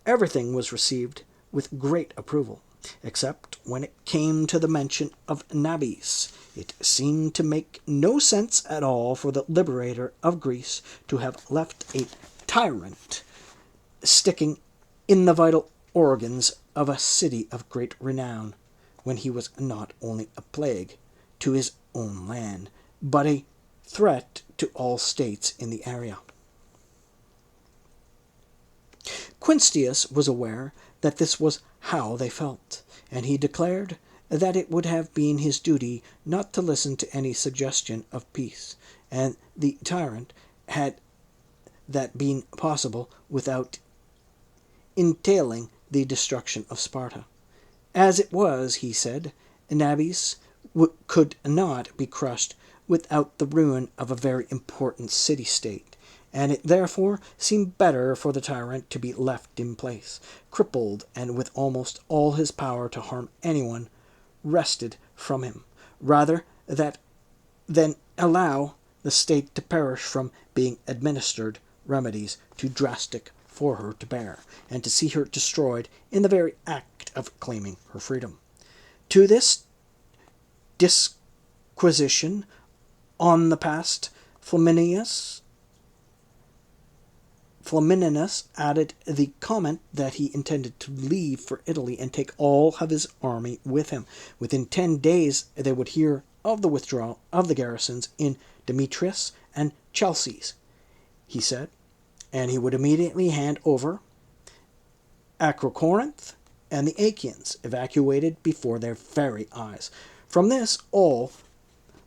Everything was received with great approval, except when it came to the mention of Nabis. It seemed to make no sense at all for the liberator of Greece to have left a tyrant sticking in the vital organs of a city of great renown, when he was not only a plague to his own land, but a threat to all states in the area. Quinctius was aware that this was how they felt, and he declared that it would have been his duty not to listen to any suggestion of peace, and the tyrant had that been possible without entailing the destruction of Sparta. As it was, he said, Nabis could not be crushed without the ruin of a very important city-state, and it therefore seemed better for the tyrant to be left in place, crippled and with almost all his power to harm anyone wrested from him, rather than allow the state to perish from being administered remedies too drastic for her to bear, and to see her destroyed in the very act of claiming her freedom. To this disquisition on the past, Flamininus added the comment that he intended to leave for Italy and take all of his army with him. Within 10 days they would hear of the withdrawal of the garrisons in Demetrius and Chalcis, he said, and he would immediately hand over Acrocorinth and the Achaeans, evacuated before their very eyes. From this all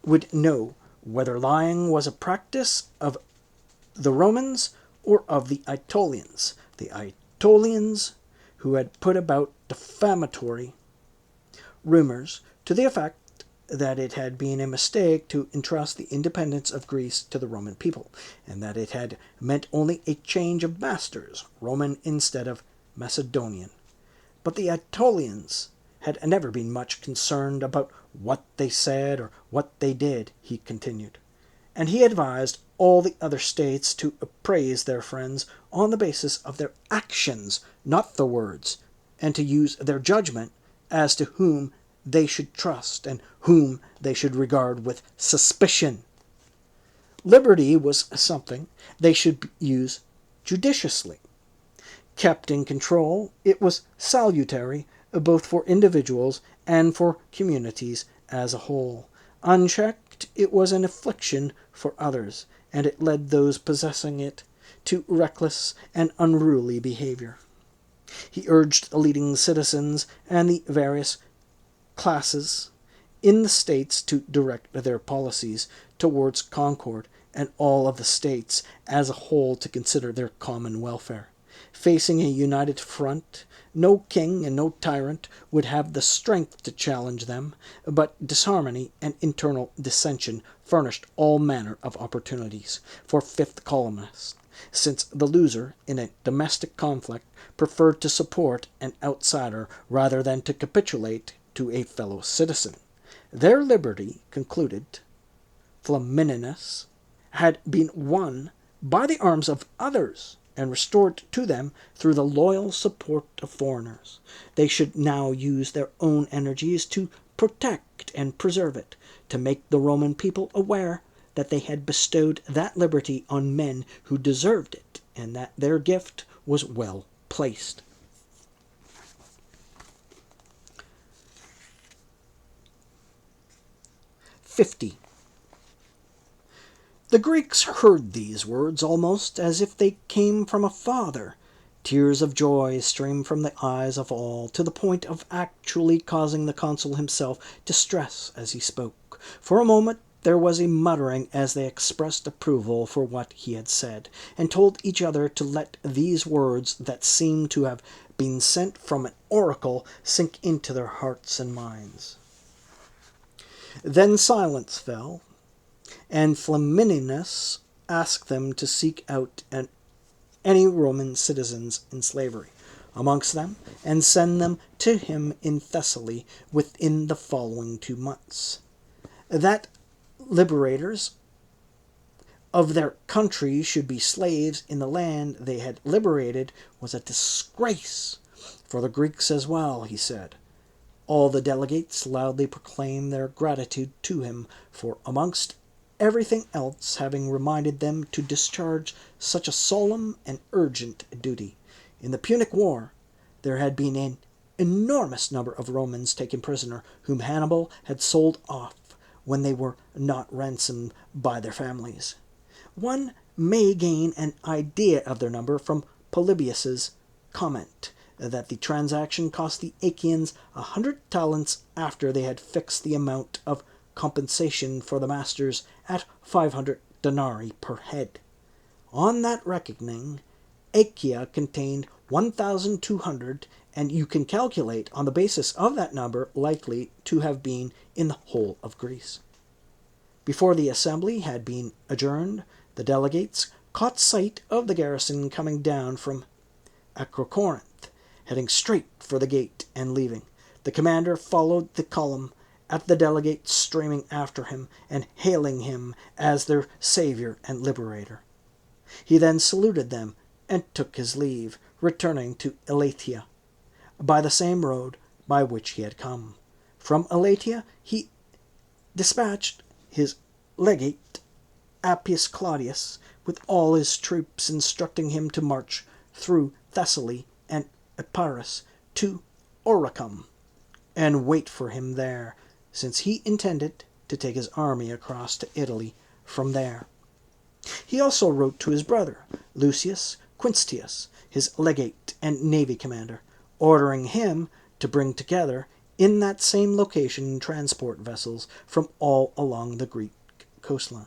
would know whether lying was a practice of the Romans or of the Aetolians. The Aetolians, who had put about defamatory rumors to the effect that it had been a mistake to entrust the independence of Greece to the Roman people, and that it had meant only a change of masters, Roman instead of Macedonian. But the Aetolians had never been much concerned about what they said or what they did, he continued, and he advised all the other states to appraise their friends on the basis of their actions, not their words, and to use their judgment as to whom they should trust and whom they should regard with suspicion. Liberty was something they should use judiciously. Kept in control, it was salutary both for individuals and for communities as a whole. Unchecked, it was an affliction for others, and it led those possessing it to reckless and unruly behavior. He urged the leading citizens and the various classes in the states to direct their policies towards concord, and all of the states as a whole to consider their common welfare. Facing a united front, no king and no tyrant would have the strength to challenge them, but disharmony and internal dissension furnished all manner of opportunities for fifth columnists, since the loser in a domestic conflict preferred to support an outsider rather than to capitulate to a fellow citizen. Their liberty, concluded Flamininus, had been won by the arms of others and restored to them through the loyal support of foreigners. They should now use their own energies to protect and preserve it, to make the Roman people aware that they had bestowed that liberty on men who deserved it, and that their gift was well placed. The Greeks heard these words almost as if they came from a father. Tears of joy streamed from the eyes of all, to the point of actually causing the consul himself distress as he spoke. For a moment there was a muttering as they expressed approval for what he had said, and told each other to let these words that seemed to have been sent from an oracle sink into their hearts and minds. Then silence fell, and Flamininus asked them to seek out any Roman citizens in slavery amongst them, and send them to him in Thessaly within the following 2 months. That liberators of their country should be slaves in the land they had liberated was a disgrace for the Greeks as well, he said. All the delegates loudly proclaimed their gratitude to him for, amongst everything else, having reminded them to discharge such a solemn and urgent duty. In the Punic War there had been an enormous number of Romans taken prisoner, whom Hannibal had sold off when they were not ransomed by their families. One may gain an idea of their number from Polybius's comment that the transaction cost the Achaeans 100 talents after they had fixed the amount of compensation for the masters at 500 denarii per head. On that reckoning, Achaea contained 1,200, and you can calculate on the basis of that number likely to have been in the whole of Greece. Before the assembly had been adjourned, the delegates caught sight of the garrison coming down from Acrocorinth, heading straight for the gate and leaving. The commander followed the column, at the delegates streaming after him and hailing him as their savior and liberator. He then saluted them and took his leave, returning to Elatea by the same road by which he had come. From Elatea he dispatched his legate Appius Claudius with all his troops, instructing him to march through Thessaly and Epirus to Oricum and wait for him there, since he intended to take his army across to Italy from there. He also wrote to his brother, Lucius Quinctius, his legate and navy commander, ordering him to bring together in that same location transport vessels from all along the Greek coastline.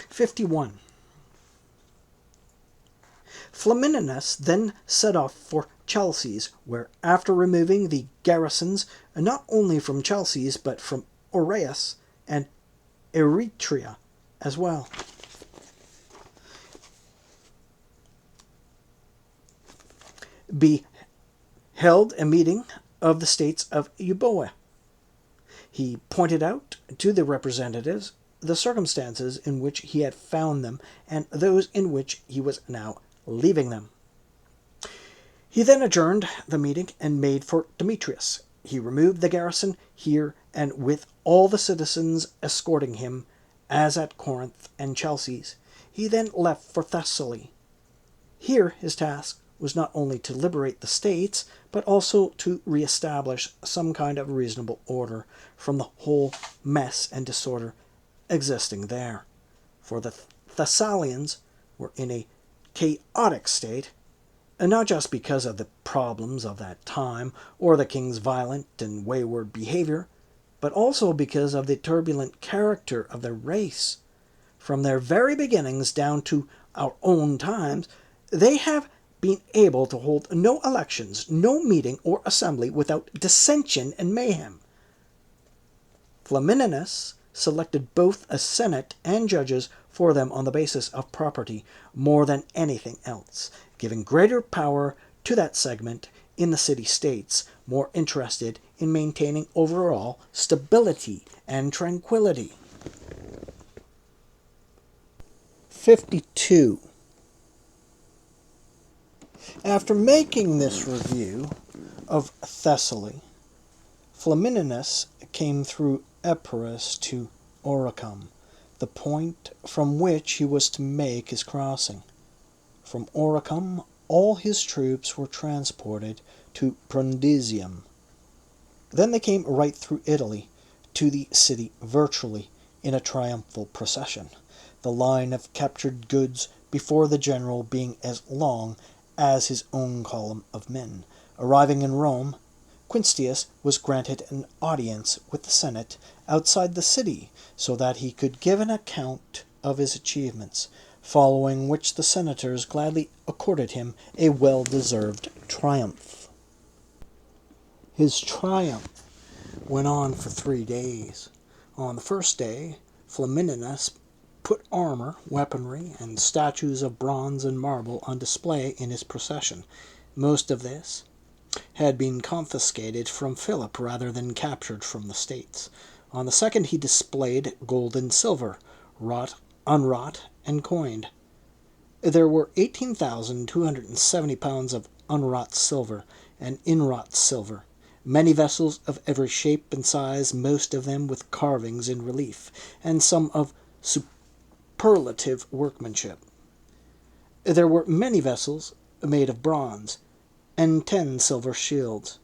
'51. Flamininus then set off for Chalcis, where, after removing the garrisons not only from Chalcis but from Aureus and Eretria as well, held a meeting of the states of Euboea. He pointed out to the representatives the circumstances in which he had found them and those in which he was now leaving them. He then adjourned the meeting and made for Demetrius. He removed the garrison here, and with all the citizens escorting him, as at Corinth and Chalcis, he then left for Thessaly. Here his task was not only to liberate the states, but also to re-establish some kind of reasonable order from the whole mess and disorder existing there. For the Thessalians were in a chaotic state, and not just because of the problems of that time, or the king's violent and wayward behavior, but also because of the turbulent character of their race. From their very beginnings down to our own times, they have been able to hold no elections, no meeting or assembly without dissension and mayhem. Flamininus selected both a senate and judges for them on the basis of property more than anything else, giving greater power to that segment in the city-states more interested in maintaining overall stability and tranquility. 52. After making this review of Thessaly, Flamininus came through Epirus to Oricum, the point from which he was to make his crossing. From Oricum, all his troops were transported to Brundisium. Then they came right through Italy to the city virtually in a triumphal procession, the line of captured goods before the general being as long as his own column of men. Arriving in Rome, Quinctius was granted an audience with the Senate outside the city so that he could give an account of his achievements, following which the senators gladly accorded him a well-deserved triumph. His triumph went on for 3 days. On the first day, Flamininus put armor, weaponry, and statues of bronze and marble on display in his procession. Most of this had been confiscated from Philip rather than captured from the states. On the second he displayed gold and silver, wrought, unwrought, and coined. There were 18,270 pounds of unwrought silver and inwrought silver, many vessels of every shape and size, most of them with carvings in relief, and some of superlative workmanship. There were many vessels made of bronze, and 10 silver shields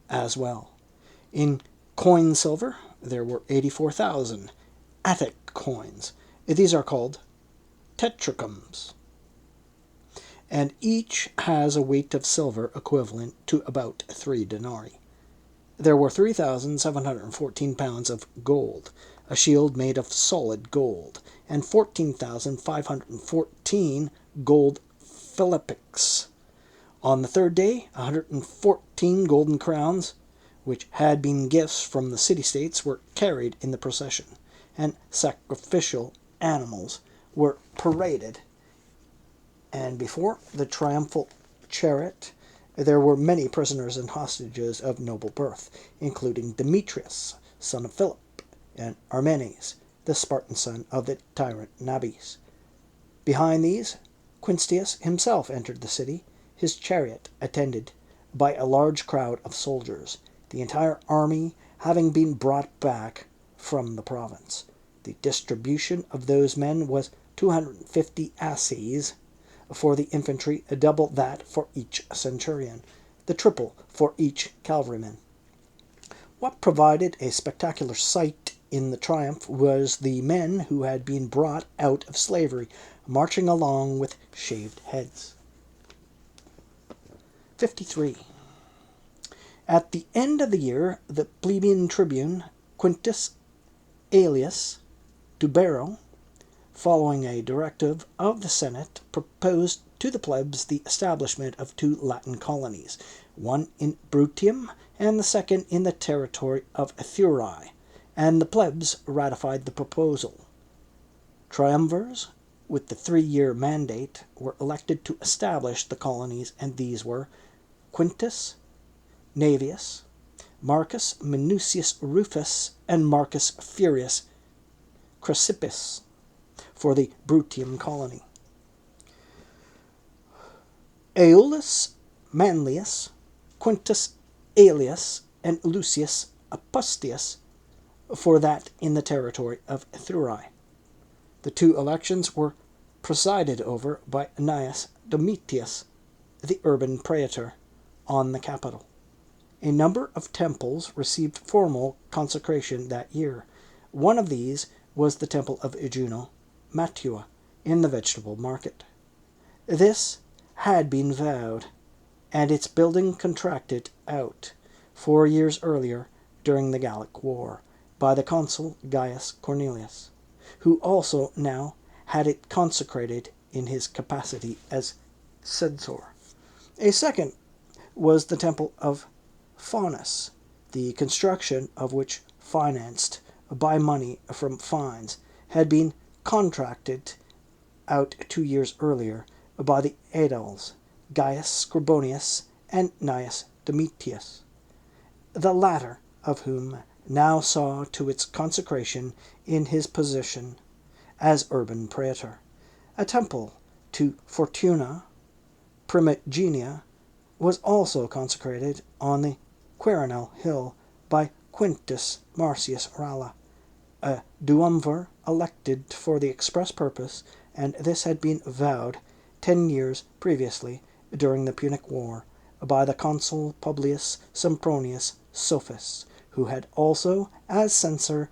as well. In coin silver there were 84,000 Attic coins. These are called tetrachums, and each has a weight of silver equivalent to about 3 denarii. There were 3,714 pounds of gold, a shield made of solid gold, and 14,514 gold philippics. On the third day, 114 golden crowns, which had been gifts from the city-states, were carried in the procession, and sacrificial animals were paraded. And before the triumphal chariot, there were many prisoners and hostages of noble birth, including Demetrius, son of Philip, and Armenes, the Spartan son of the tyrant Nabis. Behind these, Quinctius himself entered the city, his chariot attended by a large crowd of soldiers, the entire army having been brought back from the province. The distribution of those men was 250 asses for the infantry, double that for each centurion, the triple for each cavalryman. What provided a spectacular sight in the triumph was the men who had been brought out of slavery, marching along with shaved heads. 53. At the end of the year, the plebeian tribune Quintus Aelius Tubero, following a directive of the Senate, proposed to the plebs the establishment of 2 Latin colonies, one in Bruttium and the second in the territory of Thurii, and the plebs ratified the proposal. Triumvirs, with the 3-year mandate, were elected to establish the colonies, and these were Quintus Navius, Marcus Minucius Rufus, and Marcus Furius Chrysippus for the Bruttium colony. Aulus Manlius, Quintus Aelius, and Lucius Apustius for that in the territory of Thurii. The 2 elections were presided over by Gnaeus Domitius, the urban praetor, on the Capitol. A number of temples received formal consecration that year. One of these was the temple of Juno Matua in the vegetable market. This had been vowed, and its building contracted out 4 years earlier during the Gallic War by the consul Gaius Cornelius, who also now had it consecrated in his capacity as censor. A second was the temple of Faunus, the construction of which, financed by money from fines, had been contracted out 2 years earlier by the aediles Gaius Scribonius and Gnaeus Domitius, the latter of whom now saw to its consecration in his position as urban praetor. A temple to Fortuna Primigenia was also consecrated on the Quirínal hill by Quintus Marcius Ralla, a duumvir elected for the express purpose, and this had been vowed 10 years previously during the Punic War by the consul Publius Sempronius Sophus, who had also, as censor,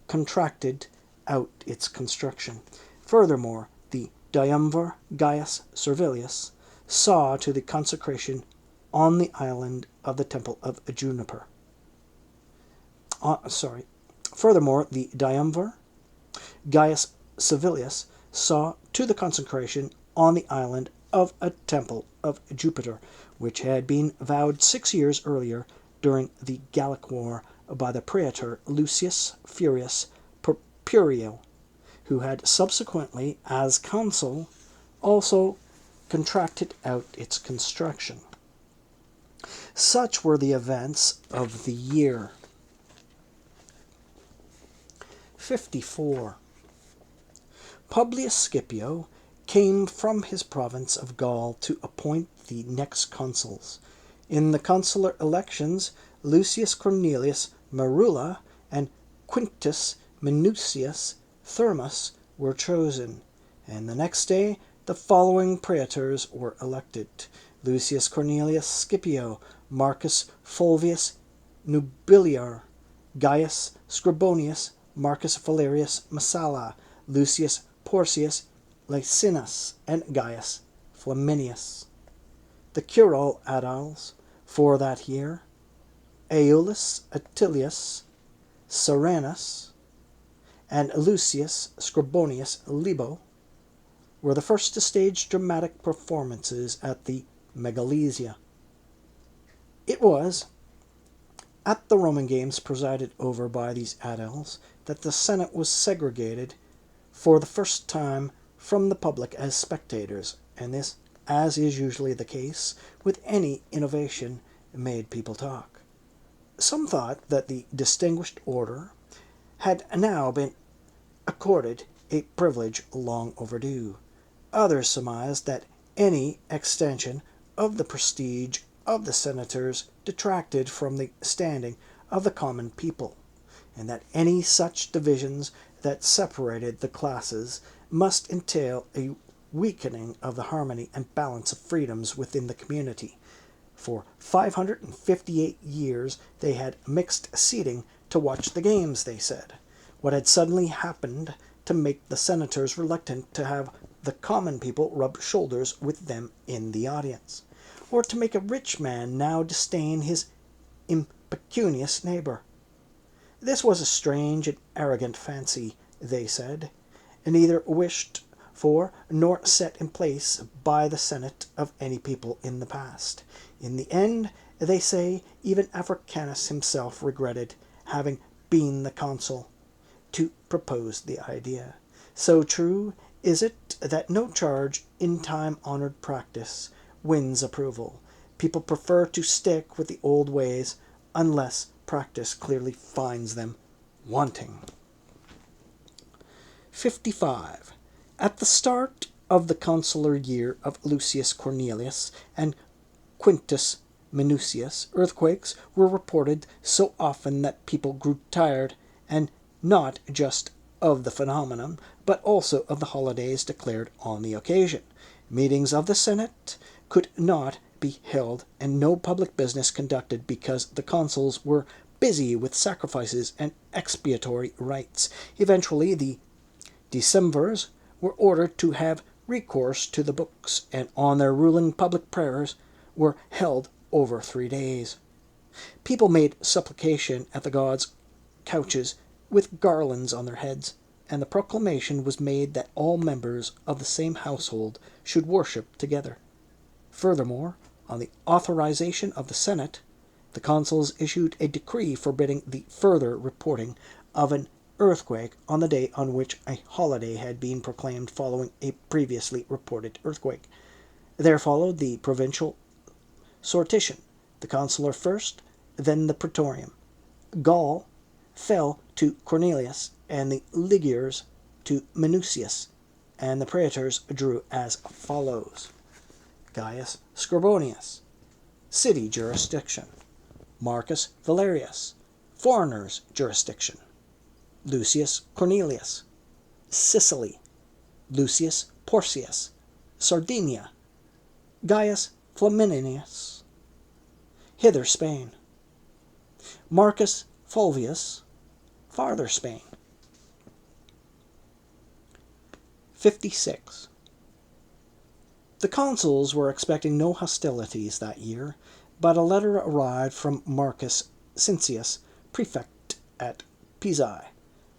contracted out its construction. Furthermore, the triumvir Gaius Servilius saw to the consecration on the island of the temple of Juniper. Furthermore, the triumvir Gaius Servilius saw to the consecration on the island of a temple of Jupiter, which had been vowed 6 years earlier during the Gallic War by the praetor Lucius Furius Purpurio, who had subsequently, as consul, also contracted out its construction. Such were the events of the year. 54. Publius Scipio came from his province of Gaul to appoint the next consuls. In the consular elections, Lucius Cornelius Merula and Quintus Minucius Thermus were chosen, and the next day the following praetors were elected: Lucius Cornelius Scipio, Marcus Fulvius Nubilior, Gaius Scribonius, Marcus Valerius Messala, Lucius Porcius Licinius, and Gaius Flaminius. The curule aediles for that year, Aulus Atilius Serranus and Lucius Scribonius Libo, were the first to stage dramatic performances at the Megalesia. It was at the Roman games presided over by these aediles that the Senate was segregated for the first time from the public as spectators, and this, as is usually the case with any innovation, made people talk. Some thought that the distinguished order had now been accorded a privilege long overdue. Others surmised that any extension of the prestige of the senators detracted from the standing of the common people, and that any such divisions that separated the classes must entail a weakening of the harmony and balance of freedoms within the community. For 558 years they had mixed seating to watch the games, they said. What had suddenly happened to make the senators reluctant to have the common people rub shoulders with them in the audience, or to make a rich man now disdain his impecunious neighbor? This was a strange and arrogant fancy, they said, and neither wished for nor set in place by the Senate of any people in the past. In the end, they say, even Africanus himself regretted having been the consul to propose the idea. So true is it that no charge in time-honored practice wins approval. People prefer to stick with the old ways unless practice clearly finds them wanting. 55. At the start of the consular year of Lucius Cornelius and Quintus Minucius, earthquakes were reported so often that people grew tired, and not just of the phenomenon, but also of the holidays declared on the occasion. Meetings of the Senate could not be held, and no public business conducted, because the consuls were busy with sacrifices and expiatory rites. Eventually, the decemvirs were ordered to have recourse to the books, and on their ruling public prayers were held over 3 days. People made supplication at the gods' couches with garlands on their heads, and the proclamation was made that all members of the same household should worship together. Furthermore, on the authorization of the Senate, the consuls issued a decree forbidding the further reporting of an earthquake on the day on which a holiday had been proclaimed following a previously reported earthquake. There followed the provincial sortition, the consular first, then the praetorium. Gaul fell to Cornelius, and the Ligures to Minucius, and the praetors drew as follows: Gaius Scribonius, city jurisdiction; Marcus Valerius, foreigners' jurisdiction; Lucius Cornelius, Sicily; Lucius Porcius, Sardinia; Gaius Flaminius, hither Spain; Marcus Fulvius, farther Spain. 56. The consuls were expecting no hostilities that year, but a letter arrived from Marcus Cincius, prefect at Pisae,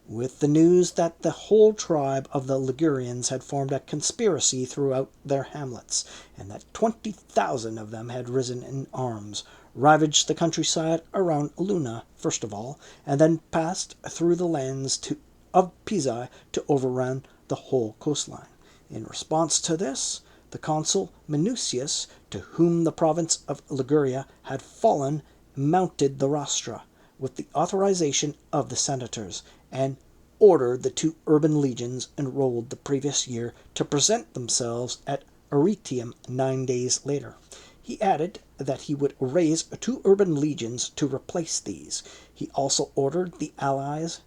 with the news that the whole tribe of the Ligurians had formed a conspiracy throughout their hamlets, and that 20,000 of them had risen in arms, ravaged the countryside around Luna first of all, and then passed through the lands of Pisae to overrun the whole coastline. In response to this, the consul Minucius, to whom the province of Liguria had fallen, mounted the rostra, with the authorization of the senators, and ordered the 2 urban legions enrolled the previous year to present themselves at Arretium 9 days later. He added that he would raise 2 urban legions to replace these. He also ordered the allies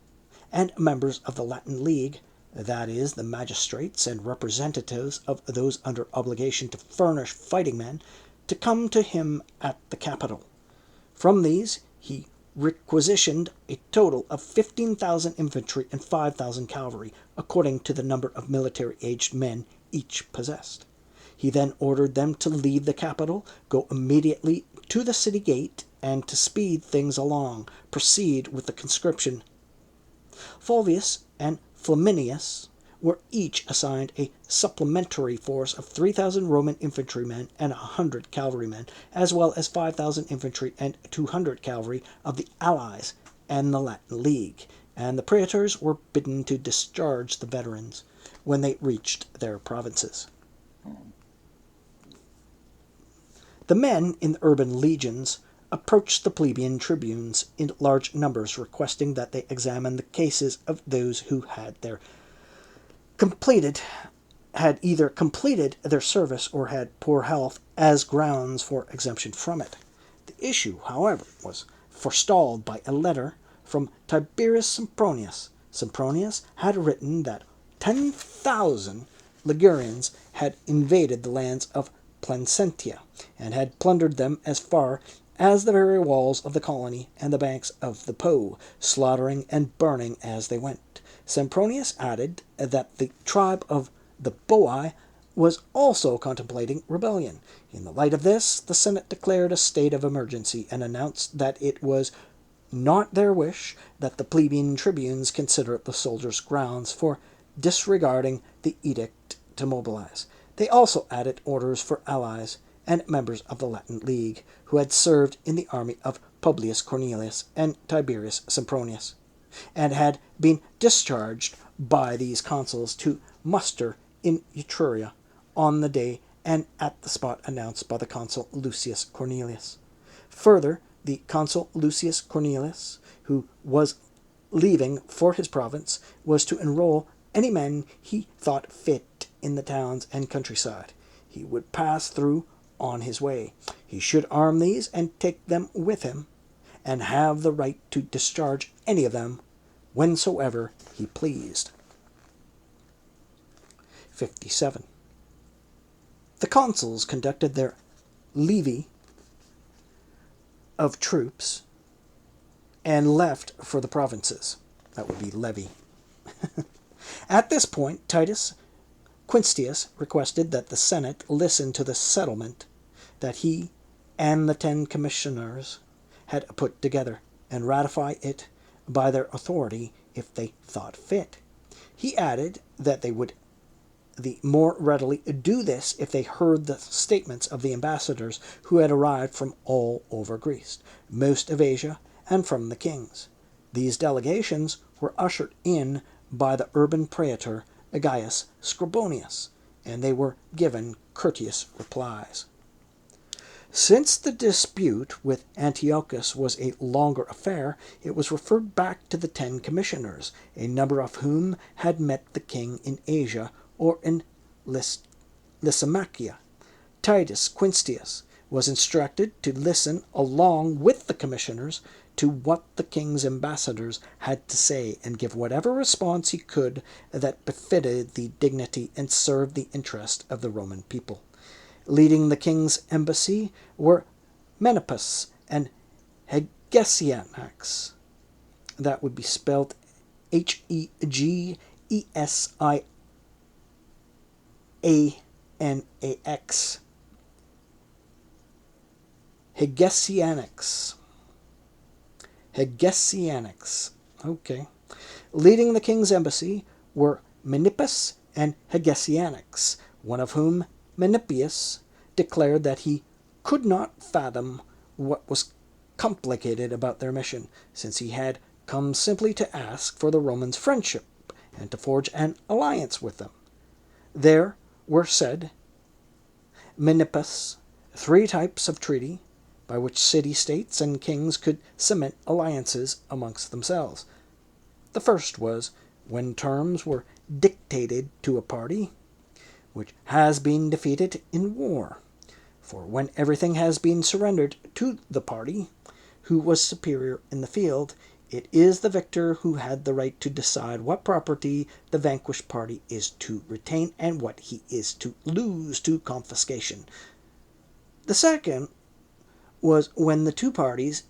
and members of the Latin League, that is, the magistrates and representatives of those under obligation to furnish fighting men, to come to him at the capital. From these he requisitioned a total of 15,000 infantry and 5,000 cavalry, according to the number of military-aged men each possessed. He then ordered them to leave the capital, go immediately to the city gate, and to speed things along, proceed with the conscription. Fulvius and Flaminius were each assigned a supplementary force of 3,000 Roman infantrymen and 100 cavalrymen, as well as 5,000 infantry and 200 cavalry of the Allies and the Latin League, and the praetors were bidden to discharge the veterans when they reached their provinces. The men in the urban legions approached the plebeian tribunes in large numbers, requesting that they examine the cases of those who had either completed their service or had poor health as grounds for exemption from it. The issue, however, was forestalled by a letter from Tiberius Sempronius. Sempronius had written that 10,000 Ligurians had invaded the lands of Placentia, and had plundered them as far as the very walls of the colony and the banks of the Po, slaughtering and burning as they went. Sempronius added that the tribe of the Boii was also contemplating rebellion. In the light of this, the Senate declared a state of emergency and announced that it was not their wish that the plebeian tribunes consider the soldiers grounds for disregarding the edict to mobilize. They also added orders for allies and members of the Latin League who had served in the army of Publius Cornelius and Tiberius Sempronius, and had been discharged by these consuls to muster in Etruria on the day and at the spot announced by the consul Lucius Cornelius. Further, the consul Lucius Cornelius, who was leaving for his province, was to enroll any men he thought fit in the towns and countryside he would pass through on his way. He should arm these and take them with him, and have the right to discharge any of them whensoever he pleased. 57. The consuls conducted their levy of troops and left for the provinces. That would be levy. At this point, Titus Quinctius requested that the Senate listen to the settlement that he and the 10 commissioners had put together, and ratify it by their authority if they thought fit. He added that they would the more readily do this if they heard the statements of the ambassadors who had arrived from all over Greece, most of Asia, and from the kings. These delegations were ushered in by the urban praetor Gaius Scribonius, and they were given courteous replies. Since the dispute with Antiochus was a longer affair, it was referred back to the 10 commissioners, a number of whom had met the king in Asia or in Lysimachia. Titus Quinctius was instructed to listen along with the commissioners to what the king's ambassadors had to say, and give whatever response he could that befitted the dignity and served the interest of the Roman people. Leading the king's embassy were Menippus and Hegesianax. That would be spelled Hegesianax. Hegesianax. Okay. Leading the king's embassy were Menippus and Hegesianax, one of whom, Menippius, declared that he could not fathom what was complicated about their mission, since he had come simply to ask for the Romans' friendship and to forge an alliance with them. There were, said Menippus, 3 types of treaty by which city-states and kings could cement alliances amongst themselves. The first was when terms were dictated to a party which has been defeated in war, for when everything has been surrendered to the party who was superior in the field, it is the victor who had the right to decide what property the vanquished party is to retain and what he is to lose to confiscation. The second was when the 2 parties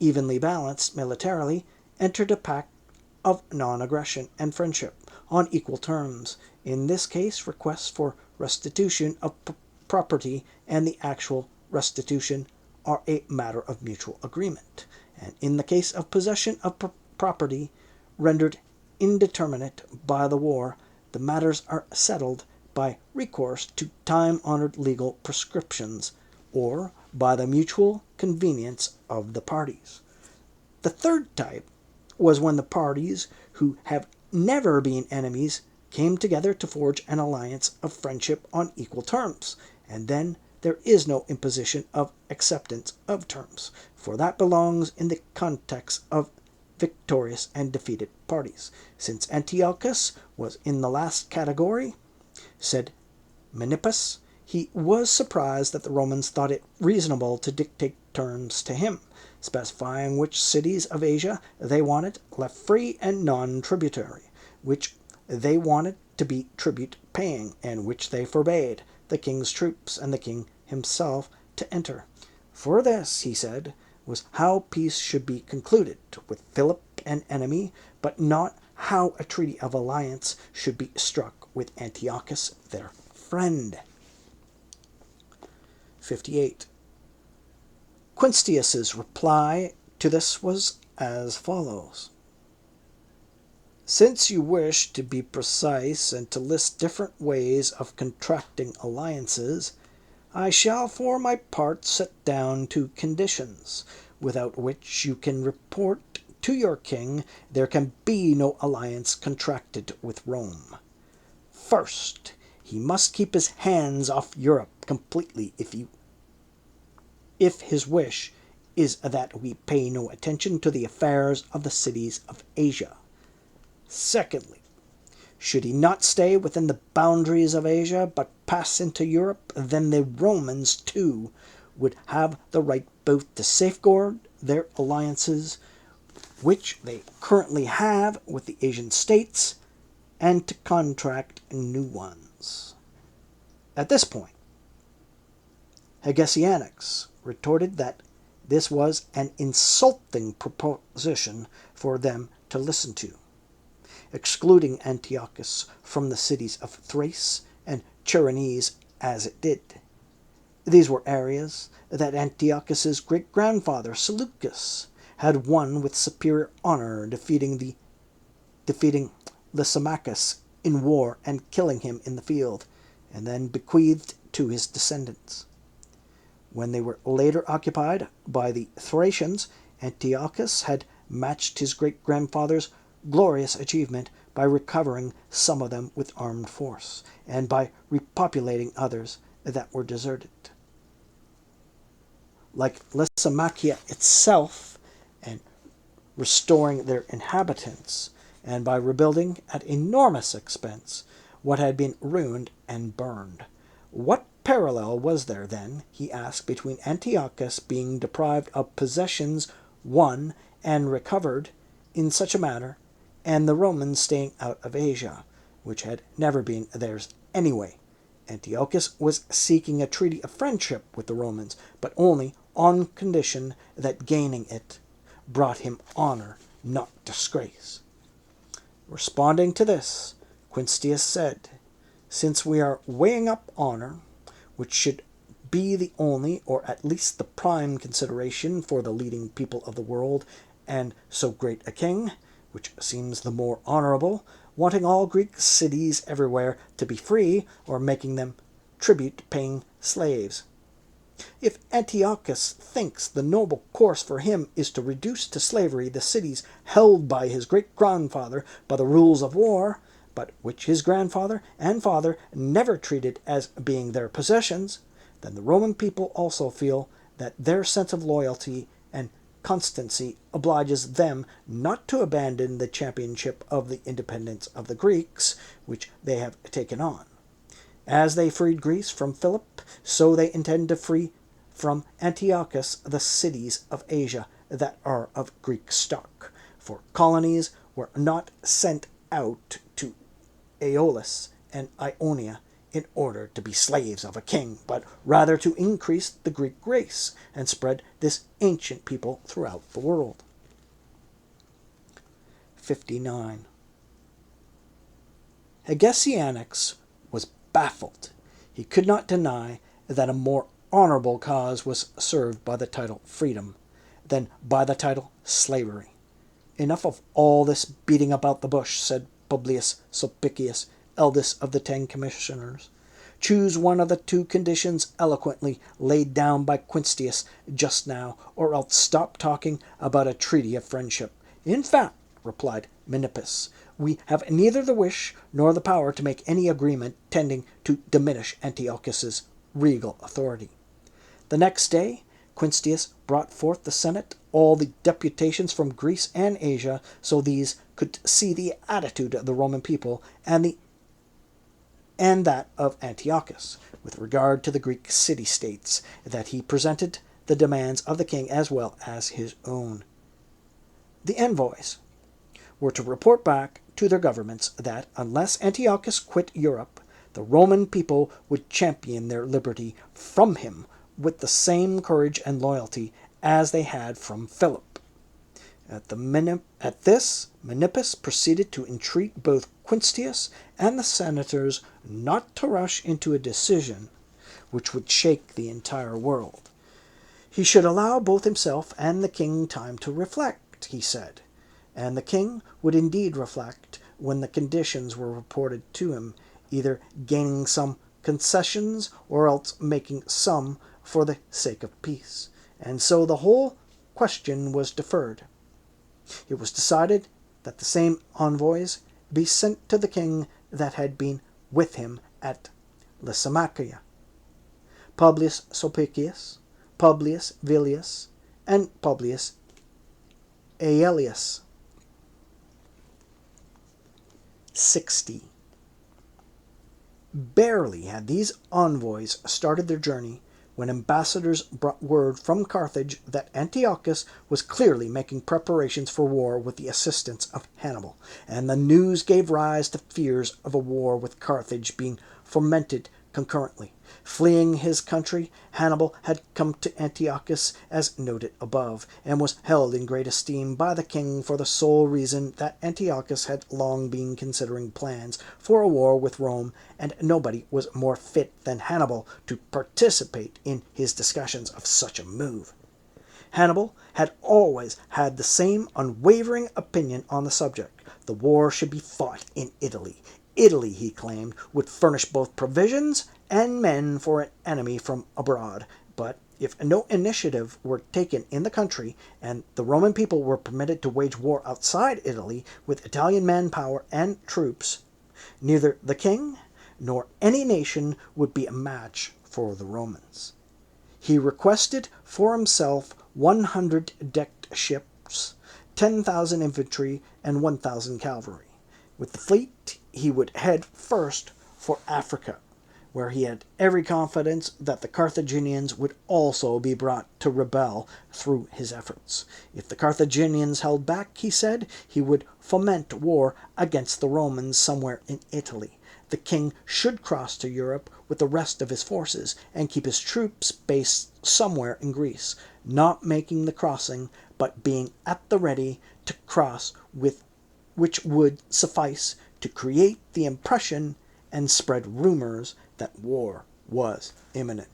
evenly balanced militarily, entered a pact of non-aggression and friendship on equal terms. In this case, requests for restitution of property and the actual restitution are a matter of mutual agreement. And in the case of possession of property rendered indeterminate by the war, the matters are settled by recourse to time-honored legal prescriptions or by the mutual convenience of the parties. The third type was when the parties who have never been enemies came together to forge an alliance of friendship on equal terms, and then there is no imposition of acceptance of terms, for that belongs in the context of victorious and defeated parties. Since Antiochus was in the last category, said Menippus, he was surprised that the Romans thought it reasonable to dictate terms to him, specifying which cities of Asia they wanted left free and non-tributary, which they wanted to be tribute-paying, and which they forbade the king's troops and the king himself to enter. For this, he said, was how peace should be concluded with Philip an enemy, but not how a treaty of alliance should be struck with Antiochus their friend. 58. Quinctius's reply to this was as follows. Since you wish to be precise and to list different ways of contracting alliances, I shall for my part set down 2 conditions, without which you can report to your king there can be no alliance contracted with Rome. First, he must keep his hands off Europe completely if his wish is that we pay no attention to the affairs of the cities of Asia. Secondly, should he not stay within the boundaries of Asia, but pass into Europe, then the Romans, too, would have the right both to safeguard their alliances, which they currently have with the Asian states, and to contract new ones. At this point, Hegesianax retorted that this was an insulting proposition for them to listen to, excluding Antiochus from the cities of Thrace and Chersonese as it did. These were areas that Antiochus's great-grandfather Seleucus had won with superior honor, defeating Lysimachus in war and killing him in the field, and then bequeathed to his descendants. When they were later occupied by the Thracians, Antiochus had matched his great-grandfather's glorious achievement by recovering some of them with armed force, and by repopulating others that were deserted. Like Lysimachia itself, and restoring their inhabitants, and by rebuilding at enormous expense what had been ruined and burned. What parallel was there, then, he asked, between Antiochus being deprived of possessions won and recovered in such a manner, and the Romans staying out of Asia, which had never been theirs anyway? Antiochus was seeking a treaty of friendship with the Romans, but only on condition that gaining it brought him honor, not disgrace. Responding to this, Quinctius said, since we are weighing up honor, which should be the only, or at least the prime consideration for the leading people of the world, and so great a king, which seems the more honorable, wanting all Greek cities everywhere to be free, or making them tribute-paying slaves. If Antiochus thinks the noble course for him is to reduce to slavery the cities held by his great-grandfather by the rules of war, but which his grandfather and father never treated as being their possessions, then the Roman people also feel that their sense of loyalty and constancy obliges them not to abandon the championship of the independence of the Greeks, which they have taken on. As they freed Greece from Philip, so they intend to free from Antiochus the cities of Asia that are of Greek stock, for colonies were not sent out to Aeolus and Ionia in order to be slaves of a king, but rather to increase the Greek race and spread this ancient people throughout the world. 59. Hegesianax was baffled. He could not deny that a more honorable cause was served by the title freedom than by the title slavery. Enough of all this beating about the bush, said Publius Sulpicius, eldest of the 10 commissioners. Choose one of the 2 conditions eloquently laid down by Quintius just now, or else stop talking about a treaty of friendship. In fact, replied Menippus, we have neither the wish nor the power to make any agreement tending to diminish Antiochus's regal authority. The next day, Quintius brought forth the Senate all the deputations from Greece and Asia, so these could see the attitude of the Roman people and that of Antiochus with regard to the Greek city-states, that he presented the demands of the king as well as his own. The envoys were to report back to their governments that, unless Antiochus quit Europe, the Roman people would champion their liberty from him with the same courage and loyalty as they had from Philip. At this, Menippus proceeded to entreat both Quintius and the senators not to rush into a decision which would shake the entire world. He should allow both himself and the king time to reflect, he said, and the king would indeed reflect when the conditions were reported to him, either gaining some concessions or else making some for the sake of peace. And so the whole question was deferred. It was decided that the same envoys be sent to the king that had been with him at Lysimachia: Publius Sulpicius, Publius Villius, and Publius Aelius. 60. Barely had these envoys started their journey when ambassadors brought word from Carthage that Antiochus was clearly making preparations for war with the assistance of Hannibal, and the news gave rise to fears of a war with Carthage being fomented concurrently. Fleeing his country, Hannibal had come to Antiochus, as noted above, and was held in great esteem by the king for the sole reason that Antiochus had long been considering plans for a war with Rome, and nobody was more fit than Hannibal to participate in his discussions of such a move. Hannibal had always had the same unwavering opinion on the subject. The war should be fought in Italy. Italy, he claimed, would furnish both provisions and men for an enemy from abroad. But if no initiative were taken in the country, and the Roman people were permitted to wage war outside Italy with Italian manpower and troops, neither the king nor any nation would be a match for the Romans. He requested for himself 100 decked ships, 10,000 infantry, and 1,000 cavalry. With the fleet, he would head first for Africa, where he had every confidence that the Carthaginians would also be brought to rebel through his efforts. If the Carthaginians held back, he said, he would foment war against the Romans somewhere in Italy. The king should cross to Europe with the rest of his forces and keep his troops based somewhere in Greece, not making the crossing, but being at the ready to cross, which would suffice to create the impression and spread rumors that war was imminent.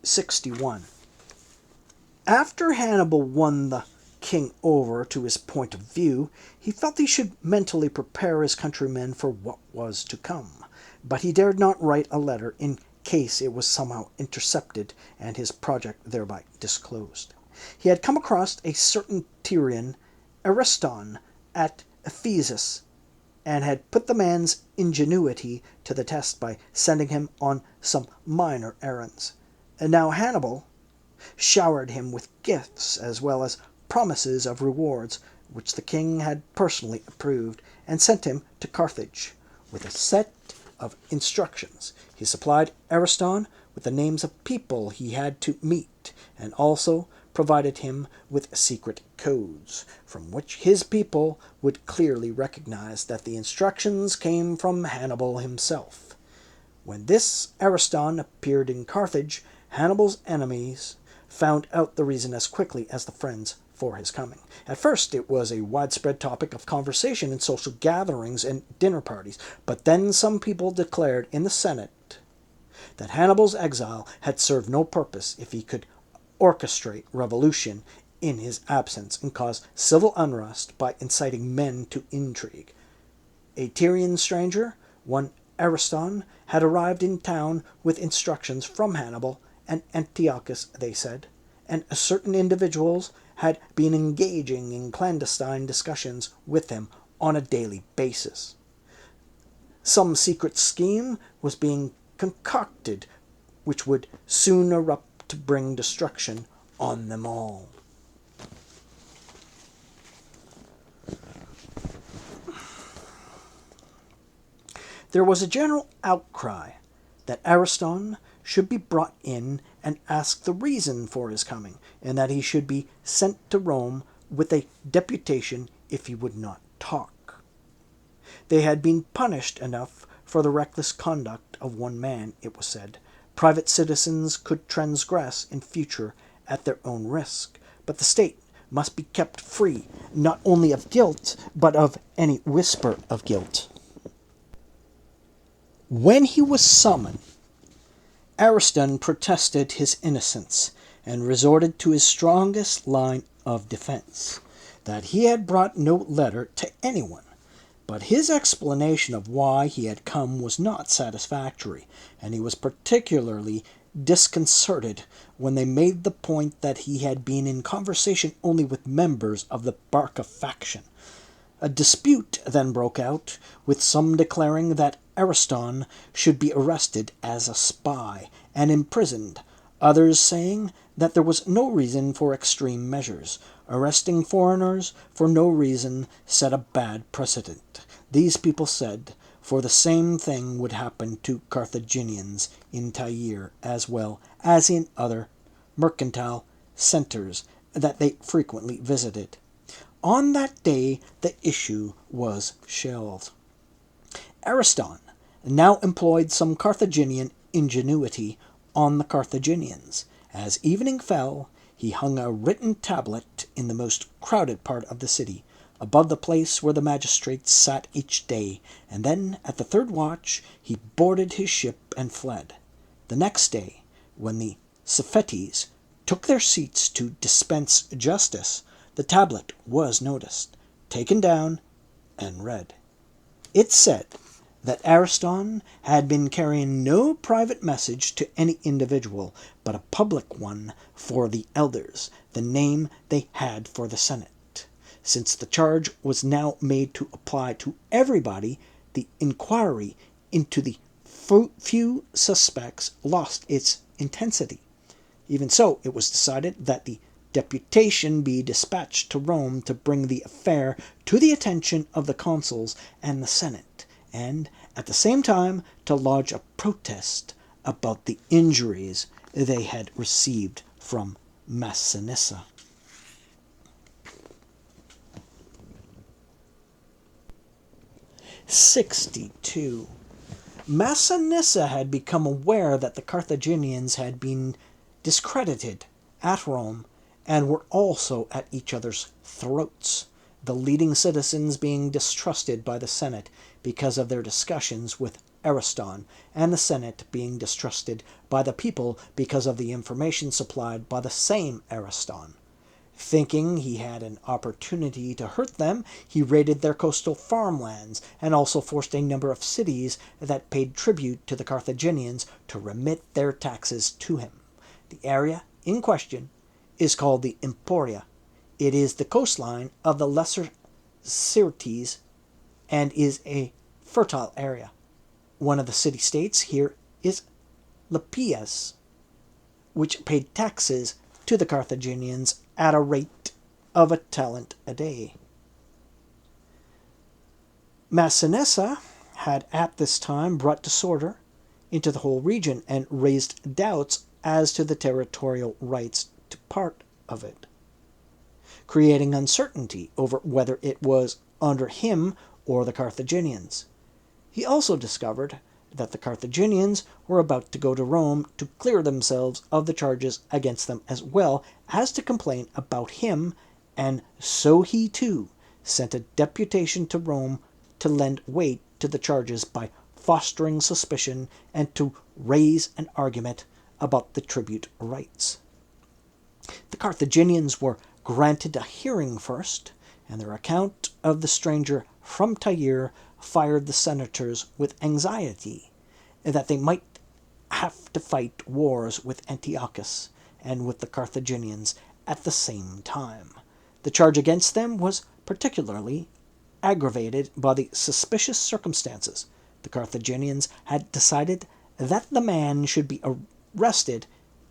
61. After Hannibal won the king over to his point of view, he felt he should mentally prepare his countrymen for what was to come, but he dared not write a letter in case it was somehow intercepted and his project thereby disclosed. He had come across a certain Tyrian, Ariston, at Ephesus, and had put the man's ingenuity to the test by sending him on some minor errands. And now Hannibal showered him with gifts as well as promises of rewards, which the king had personally approved, and sent him to Carthage with a set of instructions. He supplied Ariston with the names of people he had to meet, and also provided him with secret codes, from which his people would clearly recognize that the instructions came from Hannibal himself. When this Ariston appeared in Carthage, Hannibal's enemies found out the reason as quickly as the friends for his coming. At first, it was a widespread topic of conversation in social gatherings and dinner parties, but then some people declared in the Senate that Hannibal's exile had served no purpose if he could orchestrate revolution in his absence and cause civil unrest by inciting men to intrigue. A Tyrian stranger, one Ariston, had arrived in town with instructions from Hannibal and Antiochus, they said, and certain individuals had been engaging in clandestine discussions with him on a daily basis. Some secret scheme was being concocted which would soon erupt to bring destruction on them all. There was a general outcry that Ariston should be brought in and asked the reason for his coming, and that he should be sent to Rome with a deputation if he would not talk. They had been punished enough for the reckless conduct of one man, it was said. Private citizens could transgress in future at their own risk, but the state must be kept free, not only of guilt, but of any whisper of guilt. When he was summoned, Ariston protested his innocence and resorted to his strongest line of defense, that he had brought no letter to anyone. But his explanation of why he had come was not satisfactory, and he was particularly disconcerted when they made the point that he had been in conversation only with members of the Bk faction. A dispute then broke out, with some declaring that Ariston should be arrested as a spy and imprisoned, others saying that there was no reason for extreme measures. Arresting foreigners for no reason set a bad precedent. These people said, for the same thing would happen to Carthaginians in Tyre as well as in other mercantile centers that they frequently visited. On that day the issue was shelved. Ariston now employed some Carthaginian ingenuity on the Carthaginians. As evening fell, he hung a written tablet in the most crowded part of the city, above the place where the magistrates sat each day, and then, at the third watch, he boarded his ship and fled. The next day, when the Cephets took their seats to dispense justice, the tablet was noticed, taken down, and read. It said that Ariston had been carrying no private message to any individual, but a public one for the elders, the name they had for the Senate. Since the charge was now made to apply to everybody, the inquiry into the few suspects lost its intensity. Even so, it was decided that the deputation be dispatched to Rome to bring the affair to the attention of the consuls and the Senate, and at the same time to lodge a protest about the injuries they had received from Massinissa. '62. Massinissa had become aware that the Carthaginians had been discredited at Rome and were also at each other's throats, the leading citizens being distrusted by the Senate because of their discussions with Ariston, and the Senate being distrusted by the people because of the information supplied by the same Ariston. Thinking he had an opportunity to hurt them, he raided their coastal farmlands and also forced a number of cities that paid tribute to the Carthaginians to remit their taxes to him. The area in question is called the Emporia. It is the coastline of the Lesser Syrtes and is a fertile area. One of the city-states here is Lypias, which paid taxes to the Carthaginians at a rate of a talent a day. Massinissa had at this time brought disorder into the whole region and raised doubts as to the territorial rights to part of it, creating uncertainty over whether it was under him or the Carthaginians. He also discovered that the Carthaginians were about to go to Rome to clear themselves of the charges against them as well as to complain about him, and so he too sent a deputation to Rome to lend weight to the charges by fostering suspicion and to raise an argument about the tribute rights. The Carthaginians were granted a hearing first, and their account of the stranger from Tyre fired the senators with anxiety that they might have to fight wars with Antiochus and with the Carthaginians at the same time. The charge against them was particularly aggravated by the suspicious circumstances. The Carthaginians had decided that the man should be arrested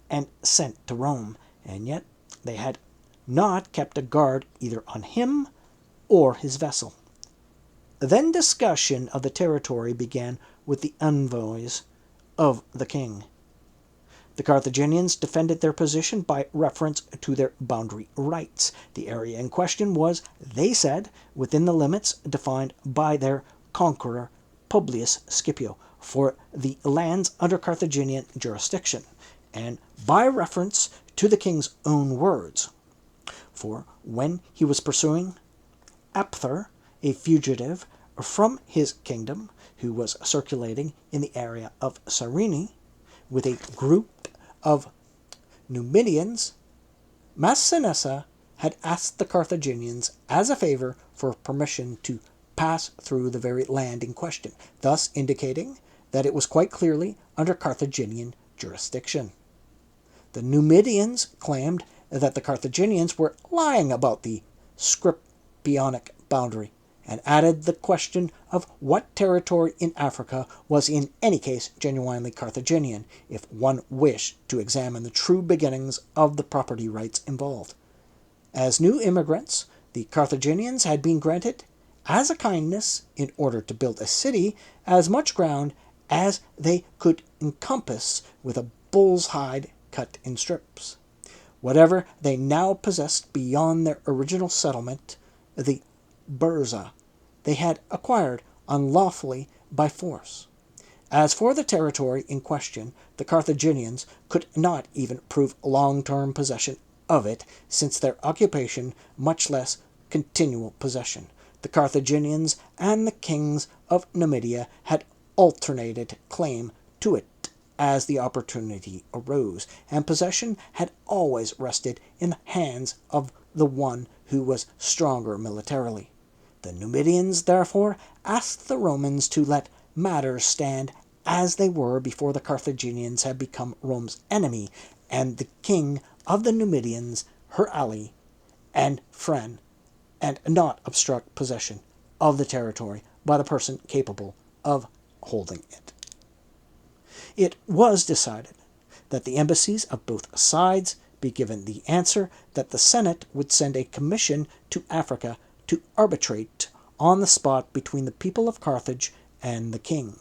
and sent to Rome, and yet they had not kept a guard either on him or his vessel. Then discussion of the territory began with the envoys of the king. The Carthaginians defended their position by reference to their boundary rights. The area in question was, they said, within the limits defined by their conqueror Publius Scipio for the lands under Carthaginian jurisdiction, and by reference to the king's own words. For when he was pursuing Apther, a fugitive from his kingdom, who was circulating in the area of Cyrene with a group of Numidians, Massinissa had asked the Carthaginians as a favor for permission to pass through the very land in question, thus indicating that it was quite clearly under Carthaginian jurisdiction. The Numidians claimed that the Carthaginians were lying about the Scipionic boundary, and added the question of what territory in Africa was in any case genuinely Carthaginian, if one wished to examine the true beginnings of the property rights involved. As new immigrants, the Carthaginians had been granted, as a kindness, in order to build a city, as much ground as they could encompass with a bull's hide cut in strips. Whatever they now possessed beyond their original settlement, the Burza, they had acquired unlawfully by force. As for the territory in question, the Carthaginians could not even prove long-term possession of it, since their occupation, much less continual possession. The Carthaginians and the kings of Numidia had alternated claim to it as the opportunity arose, and possession had always rested in the hands of the one who was stronger militarily. The Numidians, therefore, asked the Romans to let matters stand as they were before the Carthaginians had become Rome's enemy, and the king of the Numidians her ally and friend, and not obstruct possession of the territory by the person capable of holding it. It was decided that the embassies of both sides be given the answer that the Senate would send a commission to Africa to arbitrate on the spot between the people of Carthage and the king.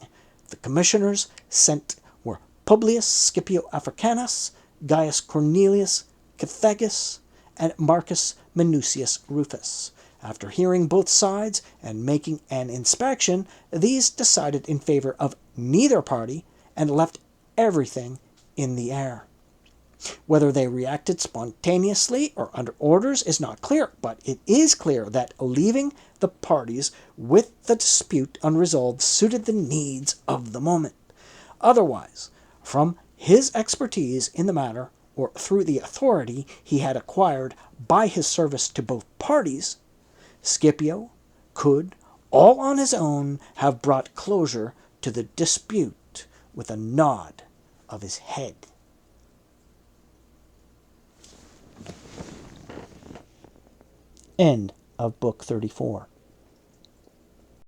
The commissioners sent were Publius Scipio Africanus, Gaius Cornelius Cethegus, and Marcus Minucius Rufus. After hearing both sides and making an inspection, these decided in favor of neither party and left everything in the air. Whether they reacted spontaneously or under orders is not clear, but it is clear that leaving the parties with the dispute unresolved suited the needs of the moment. Otherwise, from his expertise in the matter, or through the authority he had acquired by his service to both parties, Scipio could, all on his own, have brought closure to the dispute with a nod of his head. End of Book 34.